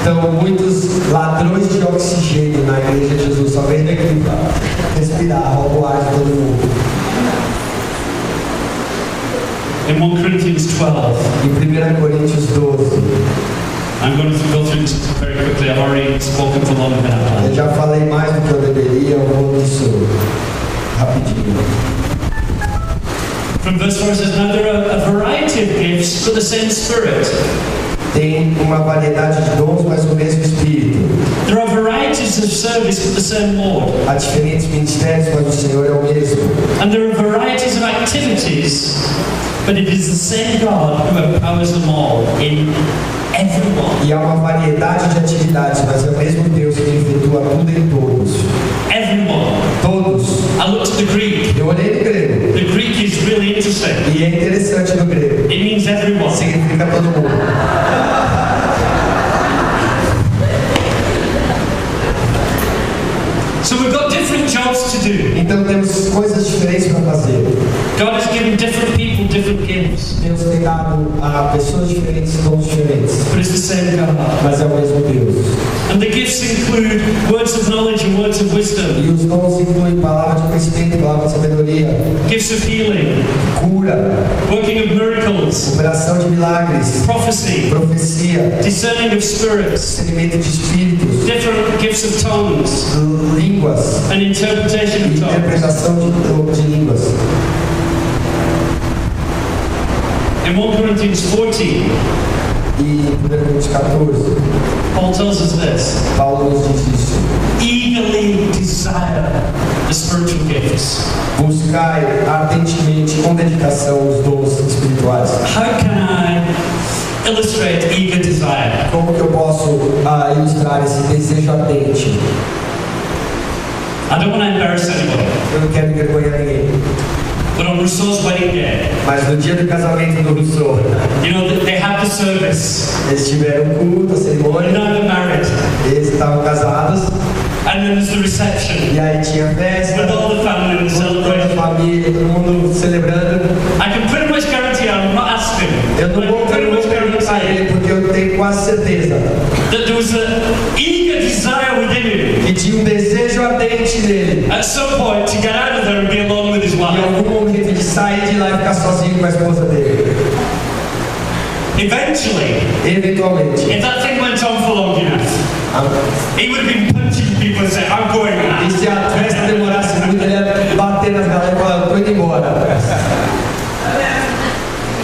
Então, muitos ladrões de oxigênio na igreja de Jesus, só vem aqui para respirar, roubar o ar de todo mundo. In 1 Corinthians 12, Em 1 Coríntios 12, I'm going to go through this very quickly. I've already spoken for longer than I eu planned. já falei mais do que eu deveria, eu vou nisso rapidinho. From verse 4 it says, now there are a variety of gifts, but the same Spirit. Tem uma variedade de dons, mas o mesmo Espírito. There are varieties of service, but the same Lord. Há diferentes ministérios, mas o Senhor é o mesmo. And there are varieties of activities, but it is the same God who empowers them all in everyone. E há uma variedade de atividades, mas é o mesmo Deus que efetua tudo em todos. Everyone. Todos. I looked at the Greek. Eu olhei no grego. The Greek is really interesting. E é interessante no grego. It means everyone. Significa todo mundo. So we've got different jobs to do. Então temos coisas diferentes para fazer. God has given different people different gifts, Deus tem dado a pessoas diferentes dons diferentes, but it's the same God. mas é o mesmo Deus. And the gifts include words of knowledge and words of wisdom, E os dons incluem palavra de conhecimento, palavra de sabedoria, gifts of healing, cura, working of miracles, operação de milagres, prophecy, profecia, discerning of spirits, discernimento de espíritos, different gifts of tongues, línguas, and interpretation of tongues. interpretação de línguas. In 1 Corinthians 14, E em 1 Coríntios 14, Paul tells us this: Paulo nos diz isso. eagerly desire the spiritual gifts. Buscai ardentemente, com dedicação, os dons espirituais. How can I illustrate eager desire? Como que eu posso ilustrar esse desejo ardente? I don't want to embarrass anybody, Eu não quero envergonhar ninguém. but on Rousseau's wedding day, Mas no dia do casamento do Rousseau, you know, they had the service. eles tiveram um culto, a But cerimônia, now they're married. eles estavam casados, And then there's the reception e aí tinha festa, with all the family and the toda a celebration. família, todo mundo celebrando. I can pretty much guarantee, I'm not asking, Eu but não I vou can pretty much perguntar a guarantee ele, porque eu tenho quase certeza that there was an eager desire within him que tinha um desejo ardente nele, at some point to get out of there and be alone with his em wife. algum momento de sair de lá e ficar sozinho com a esposa dele. Eventually, Eventualmente. if that thing went on for long enough, Ah, he would have been punching people and saying, I'm going E now. se a festa demorasse muito, ele ia bater nas galera e falar, eu tô indo embora.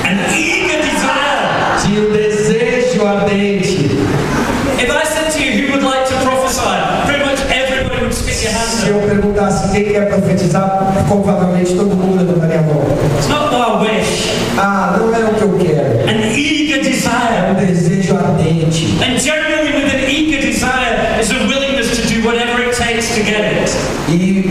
An eager desire. Tinha um desejo ardente. If I said to you, who would like to prophesy? Pretty much everybody would stick your hand Se eu up. perguntasse quem quer profetizar, provavelmente todo mundo levantaria a mão. It's not what I wish. Ah, não é o que eu quero. An eager É desire. um desejo ardente. And generally with an eager desire is a willingness to do whatever it takes to get it. E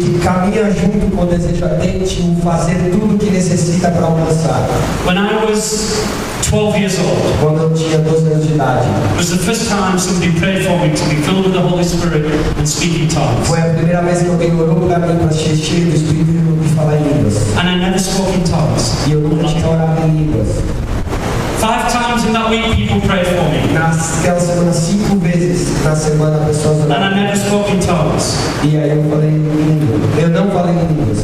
que caminha junto com o desejo ardente o fazer tudo o que necessita para alcançar. When I was 12 years old, Quando eu tinha 12 anos de idade, it was the first time somebody prayed for me to be filled with the Holy Spirit and speak in tongues. foi a primeira vez que alguém orou para mim para ser cheio do Espírito e falar em línguas. And I never spoke in tongues. E eu nunca tinha orado em línguas. 5 times in that week people prayed for me. Naquela semana, 5 vezes na semana, pessoas And I oraram. never spoke in tongues. E aí eu falei em línguas. Eu não falei em línguas.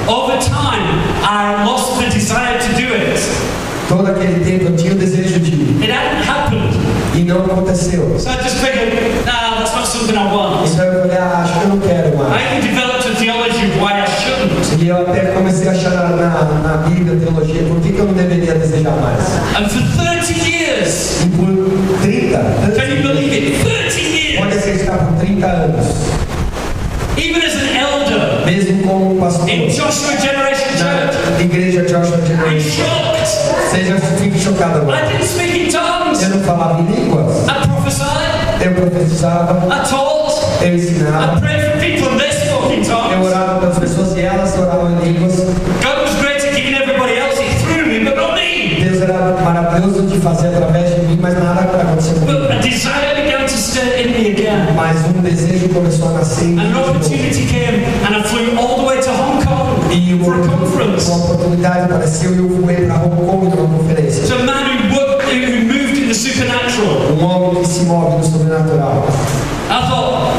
Over time, I lost the desire to do it. Todo aquele tempo eu tinha o desejo de ir. It hadn't happened. E não aconteceu. So I just figured, nah, that's not something I want. Então eu falei, acho que eu não quero mais. I even developed a theology of why I shouldn't. E eu até comecei a achar na Bíblia, teologia, por que eu não deveria desejar mais? And for 30 years, E por 30, can you believe it? 30 pode years, acreditar, por 30 anos, even as an elder mesmo como pastor in Joshua Generation Church, na igreja Joshua I'm Generation, shocked. seja fique chocado I agora. didn't speak in tongues. Eu não falava em línguas, I prophesied. eu profetizava, I taught. eu I ensinava, prayed for people and they spoke in eu tongues. orava pelas pessoas e elas oravam em línguas. God was great at giving everybody else it through me, but not me. Deus era maravilhoso de fazer através de mim, mas nada aconteceu comigo. But a desire began to stir in me again. Mas um desejo começou a nascer em mim. And an de novo. opportunity came and I flew all the way to Hong Kong. E for a conference. uma oportunidade apareceu e eu fui para Hong Kong numa conferência. It's a man who moved in the supernatural. Homem que se move no sobrenatural. I thought,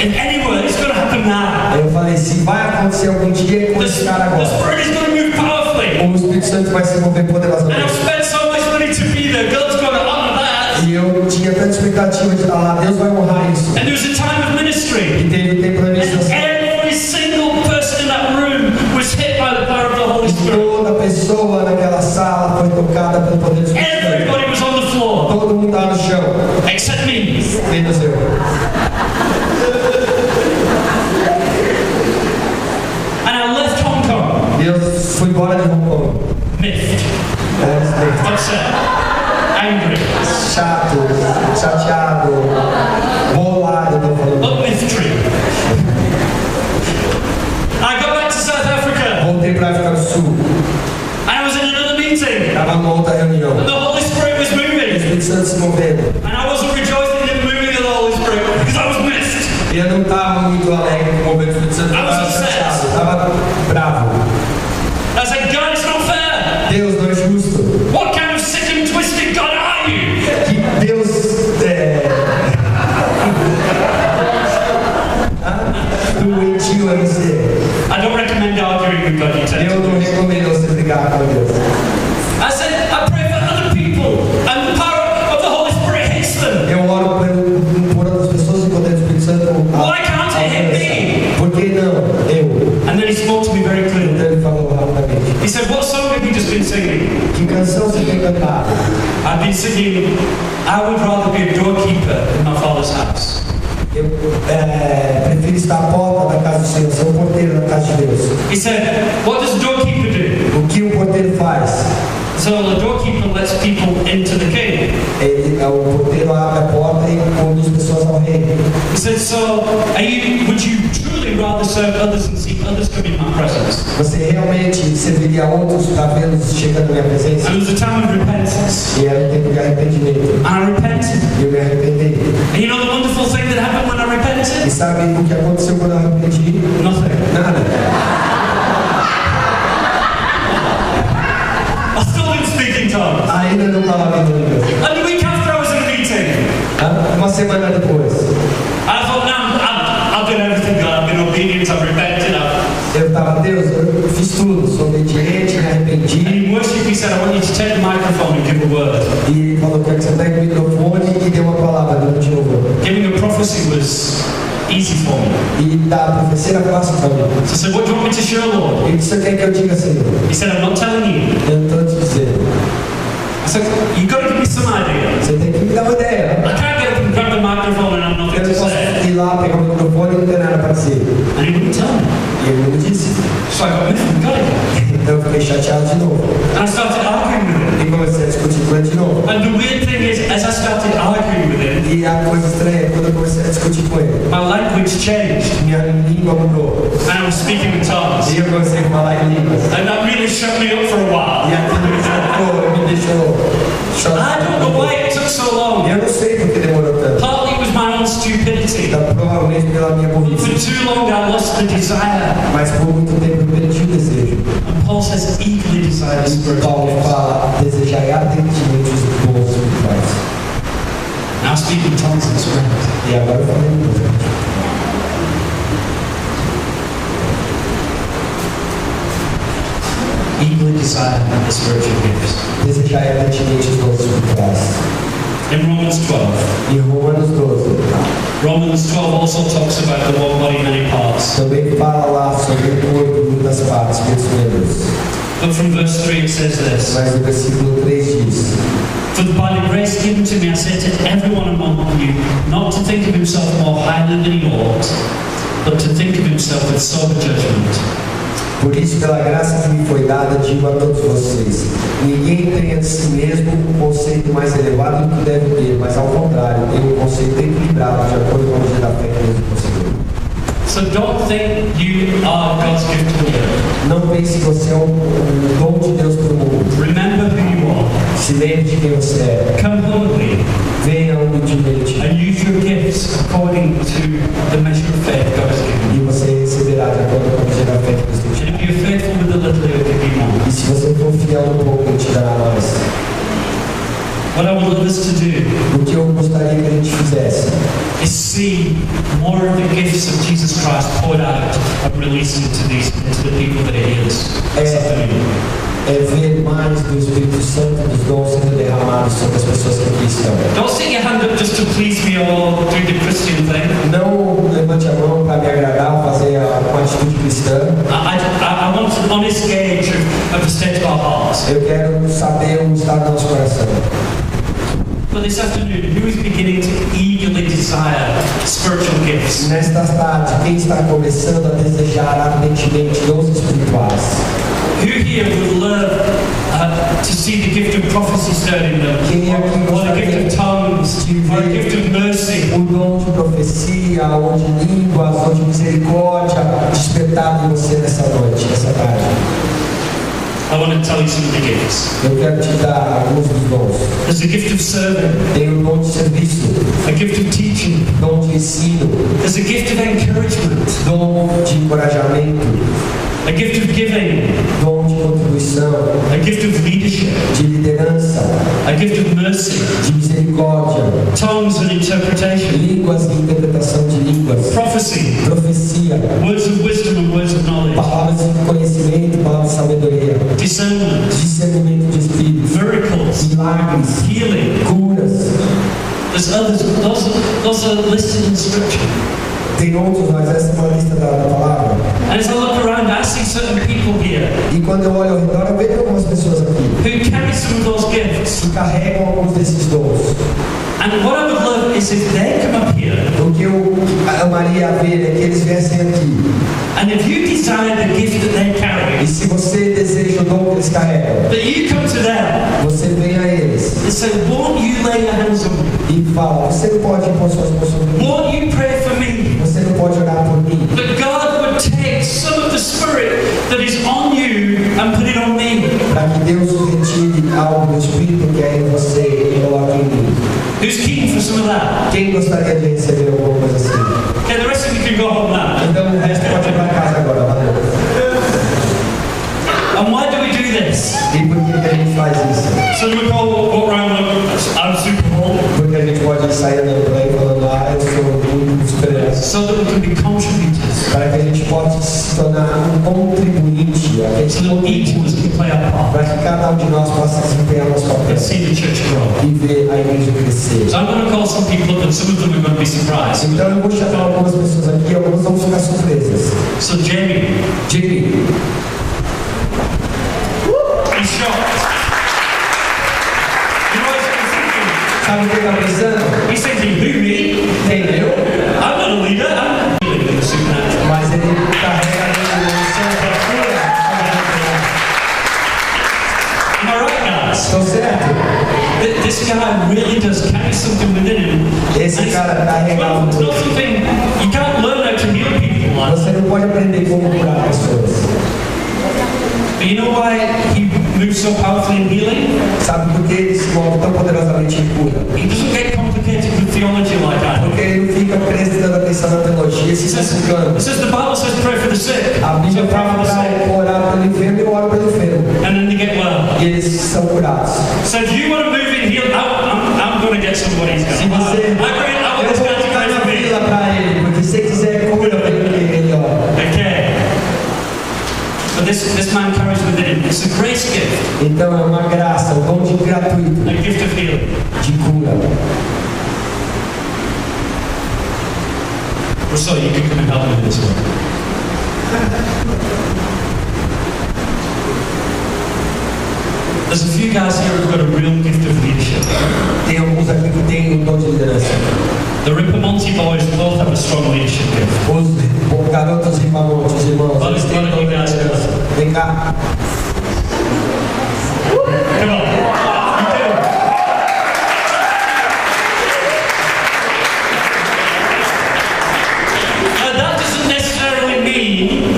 if anywhere, it's going to happen now. Aí eu falei, se vai acontecer algum dia com esse cara The agora, Spirit is going to move powerfully. o Espírito Santo vai se mover And I've poderosamente. spent so much money to be there. God's going to honor that. E eu tinha tanta expectativa de estar lá, Deus vai honrar isso. And there was a time of ministry. E teve tempo da And ministração. every single person in that room was hit by the power of the Holy Spirit. Toda pessoa naquela sala foi tocada pelo poder do Espírito Santo. Everybody was on the floor, Todo mundo estava no chão, except me. menos eu. And I left Hong Kong, E eu fui embora de Hong Kong. miffed, upset, angry, Chato, chateado, bolado, tô falando. up Myth Tree. I got back to South Africa Voltei para a África do Sul. and I was in another meeting. Estava numa outra reunião. And the Holy Spirit was O moving. Espírito Santo se movendo. And I wasn't rejoicing in the moving of the Holy Spirit because I was missed. E eu não estava muito alegre com o movimento do Espírito Santo. Eu estava chateado, estava bravo. I said, God, it's not fair. Deus não é justo. What kind of sick and twisted God are you? Que Deus doentio é você. I don't recommend arguing with God, you tell Eu não recomendo você brigar com Deus. I said, I pray for other people and the power of the Holy Spirit hits them. Eu oro por outras pessoas e o poder do Espírito Santo. Why can't it hit me? Por que não? Eu. And then he spoke to me very clearly. Então ele falou rapidamente. He said, what song have you just been singing? Que canção você tem cantado? I've been singing, I would rather be a doorkeeper in my father's house. Eu prefiro estar à porta da casa do Senhor, ser o porteiro da casa de Deus. He said, what does a doorkeeper do? O que o porteiro faz? So the doorkeeper lets people into the king. O porteiro abre a porta e conduz pessoas ao reino. He said, so would you truly rather serve others and see others come in my presence? Você realmente serviria a outros para vê-los chegando na minha presença? And it was a time of repentance. E era um tempo de arrependimento. And I repented. E eu me arrependi. And you know the wonderful thing that happened when I E repented? sabe o que aconteceu quando eu arrependi? Nothing. Nada. I still didn't speak in tongues. Ainda não estava vindo Deus. And the week after I was in a meeting. Uma semana depois, I thought, now I've done everything, God. I've been obedient, I've repented. eu estava, Deus, eu fiz tudo, sou obediente, me And arrependi. in worship, he said, I want you to take the microphone and give a word. E falou que você pega o microfone e deu uma palavra de novo. Giving a prophecy was easy for me. E da profecia era fácil para mim. So I said, what do you want me to share, Lord? E o que você quer que eu diga, Senhor? He said, I'm not telling you. Eu não estou te dizendo. I said, you've got to give me some idea. Você tem que me dar uma ideia. I can't get up and grab the microphone and have nothing Eu to não posso say. ir lá, pegar o microfone e não ter nada para dizer. And he wouldn't tell me. E ele me disse. So I got miffed and got it. Então eu fiquei chateado de novo. And I started arguing with him. E comecei a discutir com ele de novo. And the weird thing is, as I started arguing with him, E a coisa estranha é quando eu comecei a discutir com ele. my language changed. Minha língua mudou. And I was speaking in tongues. E eu comecei a falar em línguas. And that really shook me up for a while. E aquilo me deixou I don't know why it took so long. Eu não sei por que demorou tanto. Partly it was my own stupidity. Então, provavelmente pela minha For burrice. too long I lost the desire. Mas por muito tempo eu perdi o desejo. And Paul says, eagerly desire the E spiritual Paulo gifts. fala, desejai ardentemente os dons espirituais. Now speak in tongues and spirit. E agora eu falei em línguas. Eagerly desire the spiritual gifts. Desejai ardentemente os dons espirituais. In Romans 12. Em Romanos 12, Romans 12 also talks about the one body, many parts. também fala lá sobre o corpo, muitas partes, muitos membros. But from verse 3 it says this. Mas o versículo 3 diz: For by the grace given to me I say to everyone among you not to think of himself more highly than he ought, but to think of himself with sober judgment. Por isso, pela graça que me foi dada, digo a todos vocês: ninguém tenha de si mesmo um conceito mais elevado do que deve ter, mas ao contrário, tenha um conceito equilibrado de acordo com a medida da fé que Deus concedeu. So don't think you are God's gift to the earth. Não pense que você é um dom de Deus para o mundo. Remember who you are. Se lembre de quem você é. Come humbly Venha humildemente and use your gifts according to the measure of faith God has given you. e você receberá de acordo com a medida da fé us to do O que eu gostaria que a gente fizesse is see more of the gifts of Jesus Christ poured out and released into the people that are here this afternoon. é ver mais do Espírito Santo, dos dons sendo derramados sobre as pessoas que aqui estão. Don't stick your hand up just to please me or do the Christian thing. Não levante a mão para me agradar ou fazer uma atitude cristã. I want an honest gauge of the state of our hearts. Eu quero saber o estado do nosso coração. But this afternoon, who is beginning to eagerly desire spiritual gifts? Nesta tarde, quem está começando a desejar ardentemente dons espirituais? Who here would love to see the gift of prophecy stirred in them? Quem aqui Or the gift gostaria of tongues? de Or the ver gift of mercy? o dom de profecia, ou de línguas, ou de misericórdia despertado em você nessa noite, nessa tarde? I want to tell you some of the gifts. Eu quero te dar alguns dos dons. There's the gift of serving, Tem o dom de serviço, a gift of teaching, dom de ensino, there's a gift of encouragement, dom de encorajamento, a gift of giving, dom de contribuição, a gift of leadership, de liderança, a gift of mercy, de misericórdia, tongues and interpretation, línguas e interpretação de línguas, prophecy, profecia, words of wisdom and words of knowledge, palavras de conhecimento, palavras de sabedoria, discernment, discernimento de espírito, miracles, milagres, healing. curas. There's others, those are listed in Scripture. Tem outros, mas essa é uma lista da palavra. And as I look around, I see certain people here E quando eu olho ao redor, eu vejo algumas pessoas aqui who carry some of those gifts. que carregam alguns desses dons. And what I would love is if they come up here, O que eu amaria ver é que eles viessem aqui. and if you desire the gift that they carry, E se você deseja o dom que eles carregam, that you come to them você vem a eles and say, won't you lay your hands on me? e fala: você não pode impor suas mãos sobre mim, Won't you pray for me? você não pode orar por mim. That God would take some of the Spirit that is on you and put it on me. Para que Deus retire algo do Espírito que é em você e coloque em mim. Who's keen for some of that? Quem gostaria de receber alguma coisa assim? Okay, the rest of you can go home now. Então o resto pode ir para casa agora, valeu. And why do we do this? E por que a gente faz isso? So we all walk around like, I'm Super Bowl, Porque a gente pode sair andando por aí falando: eu sou muito esperança. so that we can be contributors. Para que a gente possa se tornar um contribuinte, So that each of us can play our part para que cada um de nós possa desempenhar o nosso papel and see the church grow. e ver a igreja crescer. So I'm going to call some people up and some of them are going to be surprised. Então eu vou chamar algumas pessoas aqui, algumas vão ficar surpresas. So Jamie, Jamie, he's shocked. You know what he's thinking? sabe o que está pensando? He's thinking, who, me? Tem eu, I'm not a leader. I'm leading the supernatural. mas ele carrega a unção da cura. Am I right, guys? Estou certo? This guy really does carry something within him. Esse And cara carrega well, algo. it's not something you can't learn how to heal people like. Você não pode aprender como curar pessoas. But you know why he moves so powerfully in healing? Sabe por que ele se move tão poderosamente em cura? He doesn't get complicated with theology like I do. Porque ele não fica prestando atenção na teologia e se complicando. It says the Bible says pray for the sick. A So Bíblia pray for fala the sick. para orar pelo enfermo e eu oro pelo enfermo. And then they get well. E eles são curados. So if you want to move in healing, I'm going to get somebody's Se going. você, I want eu this vou guy to ficar pray na for me. fila para ele, porque se ele quiser cura, ele ora. Okay. But this man carries within him. It's a grace gift, Então é uma graça, um dom de gratuito, a gift of healing. de cura. So you can come and help me with this one. There's a few guys here who've got a real gift of leadership. Tem alguns aqui que têm um dom de liderança. The Ripamonti boys both have a strong leadership gift. Os garotos ripamontes, os irmãos, eles têm um dom de liderança. Vem cá. Come on. You do. Now that doesn't necessarily mean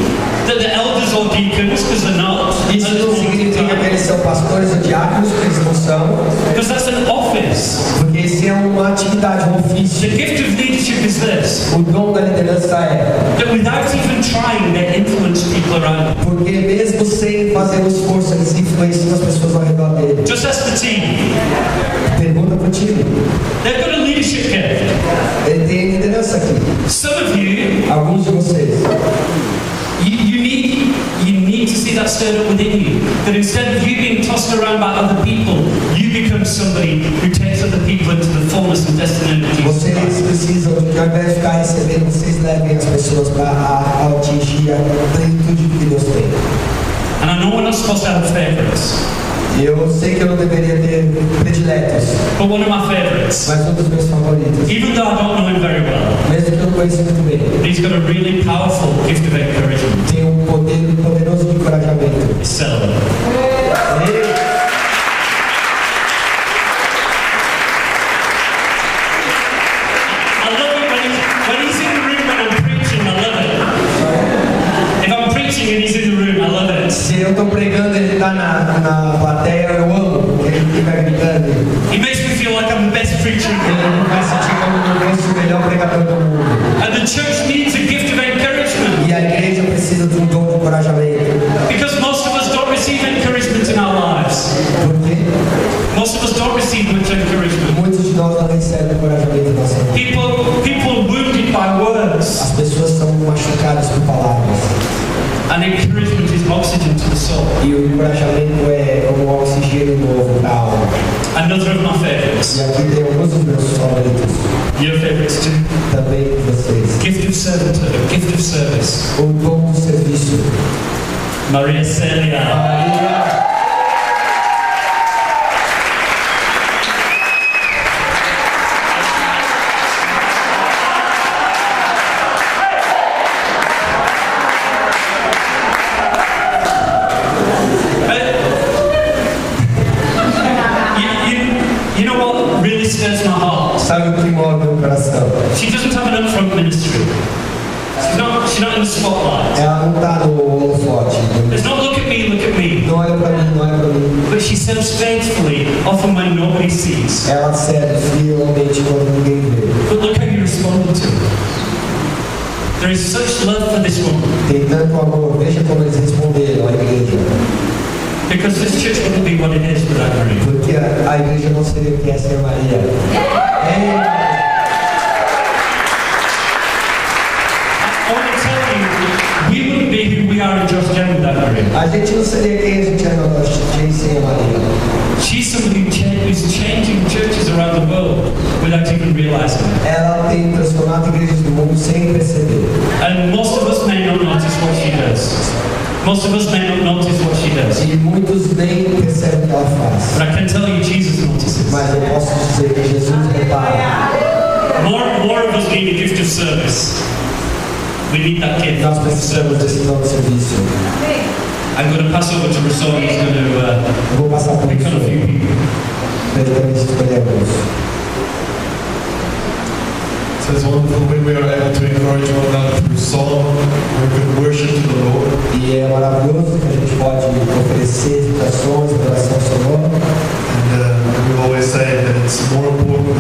that the elders or deacons, because they're not, Isso não significa que eles são pastores ou diáconos, porque eles não são. because that's an office. Porque esse é um uma atividade, um ofício. The gift of leadership is this: O dom da liderança é that without even trying, they influence people around them. porque mesmo sem fazer um esforço, eles influenciam as pessoas ao redor dele. Just ask the team. Pergunta pro time. They've got a leadership gift. Ele tem liderança aqui. Some of you, Alguns de vocês. you need to see that stirred up within you. That instead of you being tossed around by other people, you become somebody who takes other people into the fullness and destiny of Jesus Vocês Christ. precisam, ao invés de ficar recebendo, vocês levem as pessoas para atingir a plenitude que Deus tem. And I know we're not supposed to have favorites, Eu sei que eu não deveria ter prediletos, but one of my favorites, mas um dos meus favoritos, even though I don't know him very well, mesmo que eu não conheça muito bem, he's got a really powerful gift of encouragement. tem um poder poderoso de encorajamento. It's Selma. Ele- I love it when he's in the room when I'm preaching. I love it. If I'm preaching and he's in the room, I love it. Se eu estou pregando, ele está na plateia, eu amo, porque ele fica gritando. He makes me feel like I'm the best preacher in the Ele world. vai sentir como eu fosse o melhor pregador do mundo. And the church needs a gift of encouragement, E a igreja precisa de um dom de encorajamento. because most of us don't receive encouragement in our lives. Por quê? Most of us don't receive much encouragement. Muitos de nós não recebem encorajamento na nossa vida. People wounded by words, As pessoas são machucadas por palavras. and encouragement is oxygen to the soul. E o encorajamento é como um oxigênio novo para a alma. Another of my favorites. E aqui tem alguns dos meus favoritos. Your favorites too. Também de vocês. Gift of servanthood, gift of service. O dom do serviço. Maria Celia. Maria. You know what really stirs my heart? Sabe o que move meu coração? She doesn't have an upfront ministry. She's not in the spotlight. Ela não está no holofote. It's not look at me. Não olha para mim, não olha para mim. But she serves faithfully, often when nobody sees. Ela serve fielmente quando ninguém vê. But look how you responded to it. There is such love for this woman. Tem tanto amor. Veja como eles responderam à igreja. Because this church wouldn't be what it is without Maria. Porque a igreja não seria o que é ser Maria. I want to tell you, we wouldn't be who we are in Just Gen without Maria. A gente não seria quem a gente é na gente sem a Maria. She's somebody who's changing churches around the world without even realizing it. Ela tem transformado igrejas do mundo sem perceber. And most of us may not notice what she does. Most of us may not notice what she does. E muitos nem percebem o que ela faz. But I can tell you Jesus notices. Mas eu posso dizer que Jesus repara. More of us need a gift of service. We need that gift Nós of precisamos service. desse dom de serviço. I'm going to pass over to Rousseau. He's going to Eu vou passar por pick isso. on a few people. Praticamente escolhemos. So it's wonderful when we are able to encourage one another through song, or good worship to the Lord. E é maravilhoso que a gente pode oferecer citações, adoração sonora. And we always say that it's more important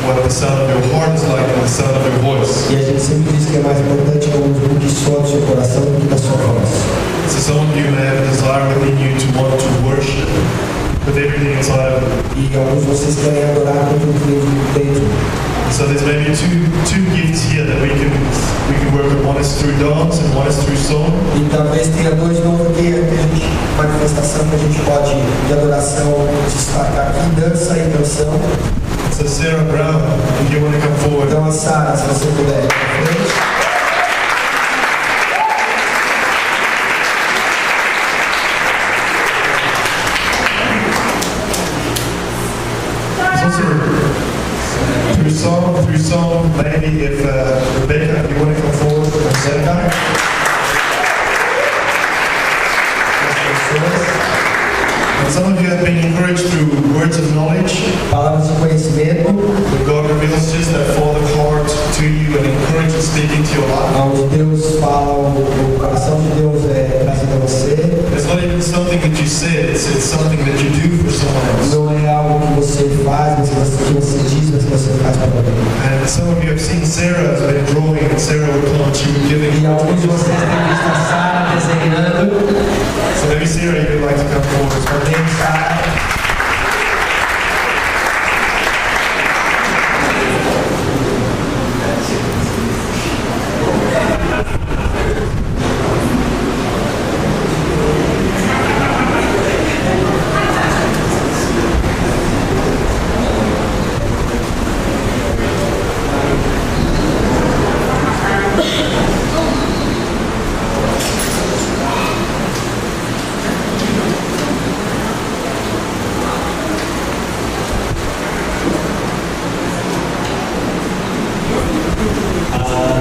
what the sound of your heart is like than the sound of your voice. E a gente sempre diz que é mais importante o que soa do seu coração do que da sua voz. So some of you may have a desire within you to want to worship with everything inside of you. E alguns de vocês querem adorar com tudo dentro. So there's maybe two gifts here that we can work with. One is through dance and one is through song. E talvez tenha dois dons aqui, manifestação que a gente pode, de adoração, destacar aqui, dança e canção. So Sarah Brown, if you want to come forward. Então, a Sara, se você puder ir pra frente. It's also through song, maybe if Rebecca, if you want to come forward, Rebecca. And some of you have been encouraged through words of knowledge. Palavras de conhecimento, Where God reveals just that Father heart to you and encourages speaking to your life. onde Deus fala, o coração de Deus é trazendo a você. It's not even something that you said, it's something that you do for someone else. Não é algo que você faz, mas que você diz, mas que você faz some of you have seen Sarah's been drawing, and Sarah would come and she would give it. E alguns de vocês têm visto a Sara desenhando. So maybe Sarah, you'd like to come forward. Também Sara.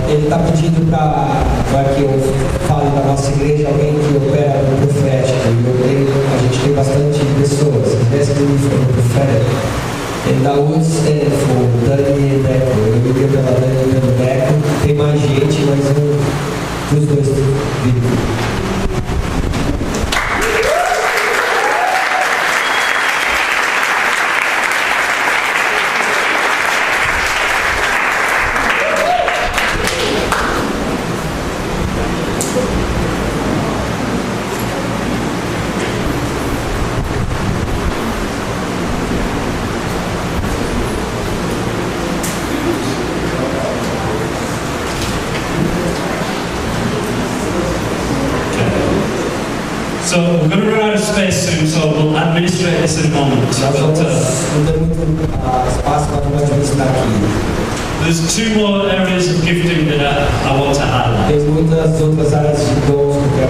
Ele está pedindo para que eu fale da nossa igreja alguém que opera no profético. A gente tem bastante pessoas. Invest in me for the prophetic. And I would stand for Dani e Deco. Eu iria pela Dani e pelo Deco. Tem mais gente, mas dos dois vídeos. So we're going to run out of space soon, so we'll administrate this in a moment. Nós But, vamos não ter muito espaço para nós administrar aqui. there's two more areas of gifting that I want to highlight. Tem muitas outras áreas de dons que eu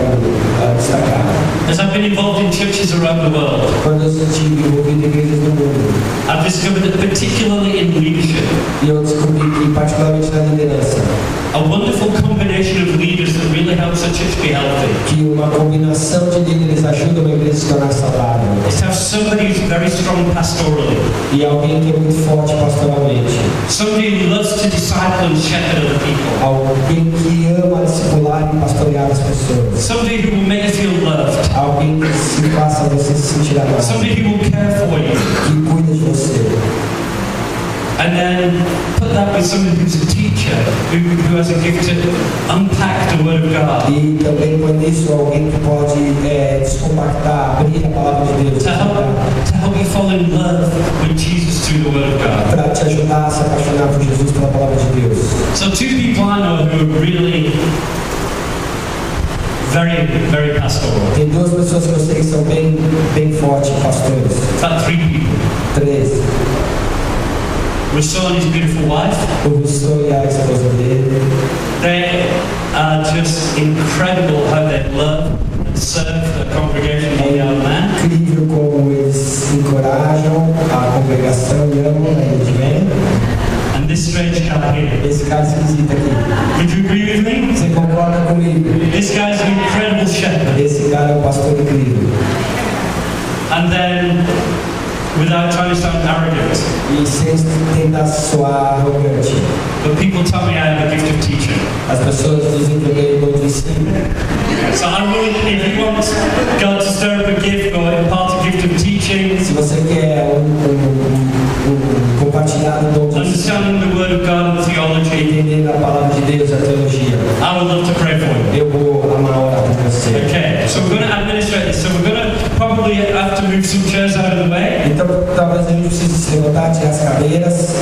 quero destacar. As I've been involved in churches around the world, Quando eu estive envolvido em igrejas do mundo, I've discovered that particularly in leadership, e eu descobri que, particularmente na liderança, a wonderful combination of leaders that really helps a church be healthy que uma combinação de líderes ajuda uma igreja a se tornar saudável. is to have somebody who's very strong pastorally, E alguém que é muito forte pastoralmente. somebody who loves to disciple and shepherd other people, Alguém que ama discipular e pastorear as pessoas. somebody who will make you feel loved, Alguém que se faça você se sentir amado. somebody who will care for you, Que cuida de você. and then put that with somebody who's a teacher, who has a gift to unpack the Word of God, E também põe nisso alguém que pode descompactar, abrir a palavra de Deus. to help you fall in love with Jesus through the Word of God. Para te ajudar a se apaixonar por Jesus pela palavra de Deus. So two people I know who are really very, very pastoral. Tem duas pessoas que eu sei que são bem fortes, pastores. In fact, three people. 3. Rousseau and his beautiful wife. O Rousseau e a esposa dele. They are just incredible how they love and serve the congregation of the young man. Incrível como eles encorajam a congregação e amam a gente, And this strange guy here. Esse cara esquisito aqui. Would you agree with me? Você concorda comigo? This guy's an incredible shepherd. Esse cara é um pastor incrível. And then, without trying to sound arrogant, E sem tentar soar arrogante. but people tell me I have a gift of teaching. As pessoas dizem que eu tenho dom de ensino. So I'm willing, if you want God to stir up a gift or impart a gift of teaching, Se você quer compartilhar o dom de ensino, understanding the Word of God and theology, entender a palavra de Deus, a teologia, I would love to pray for you. eu vou amar orar por você. Okay, so we're going to administrate this. So we're going to probably have to move some chairs out of the way. Então, talvez a gente precise se levantar, tirar as cadeiras.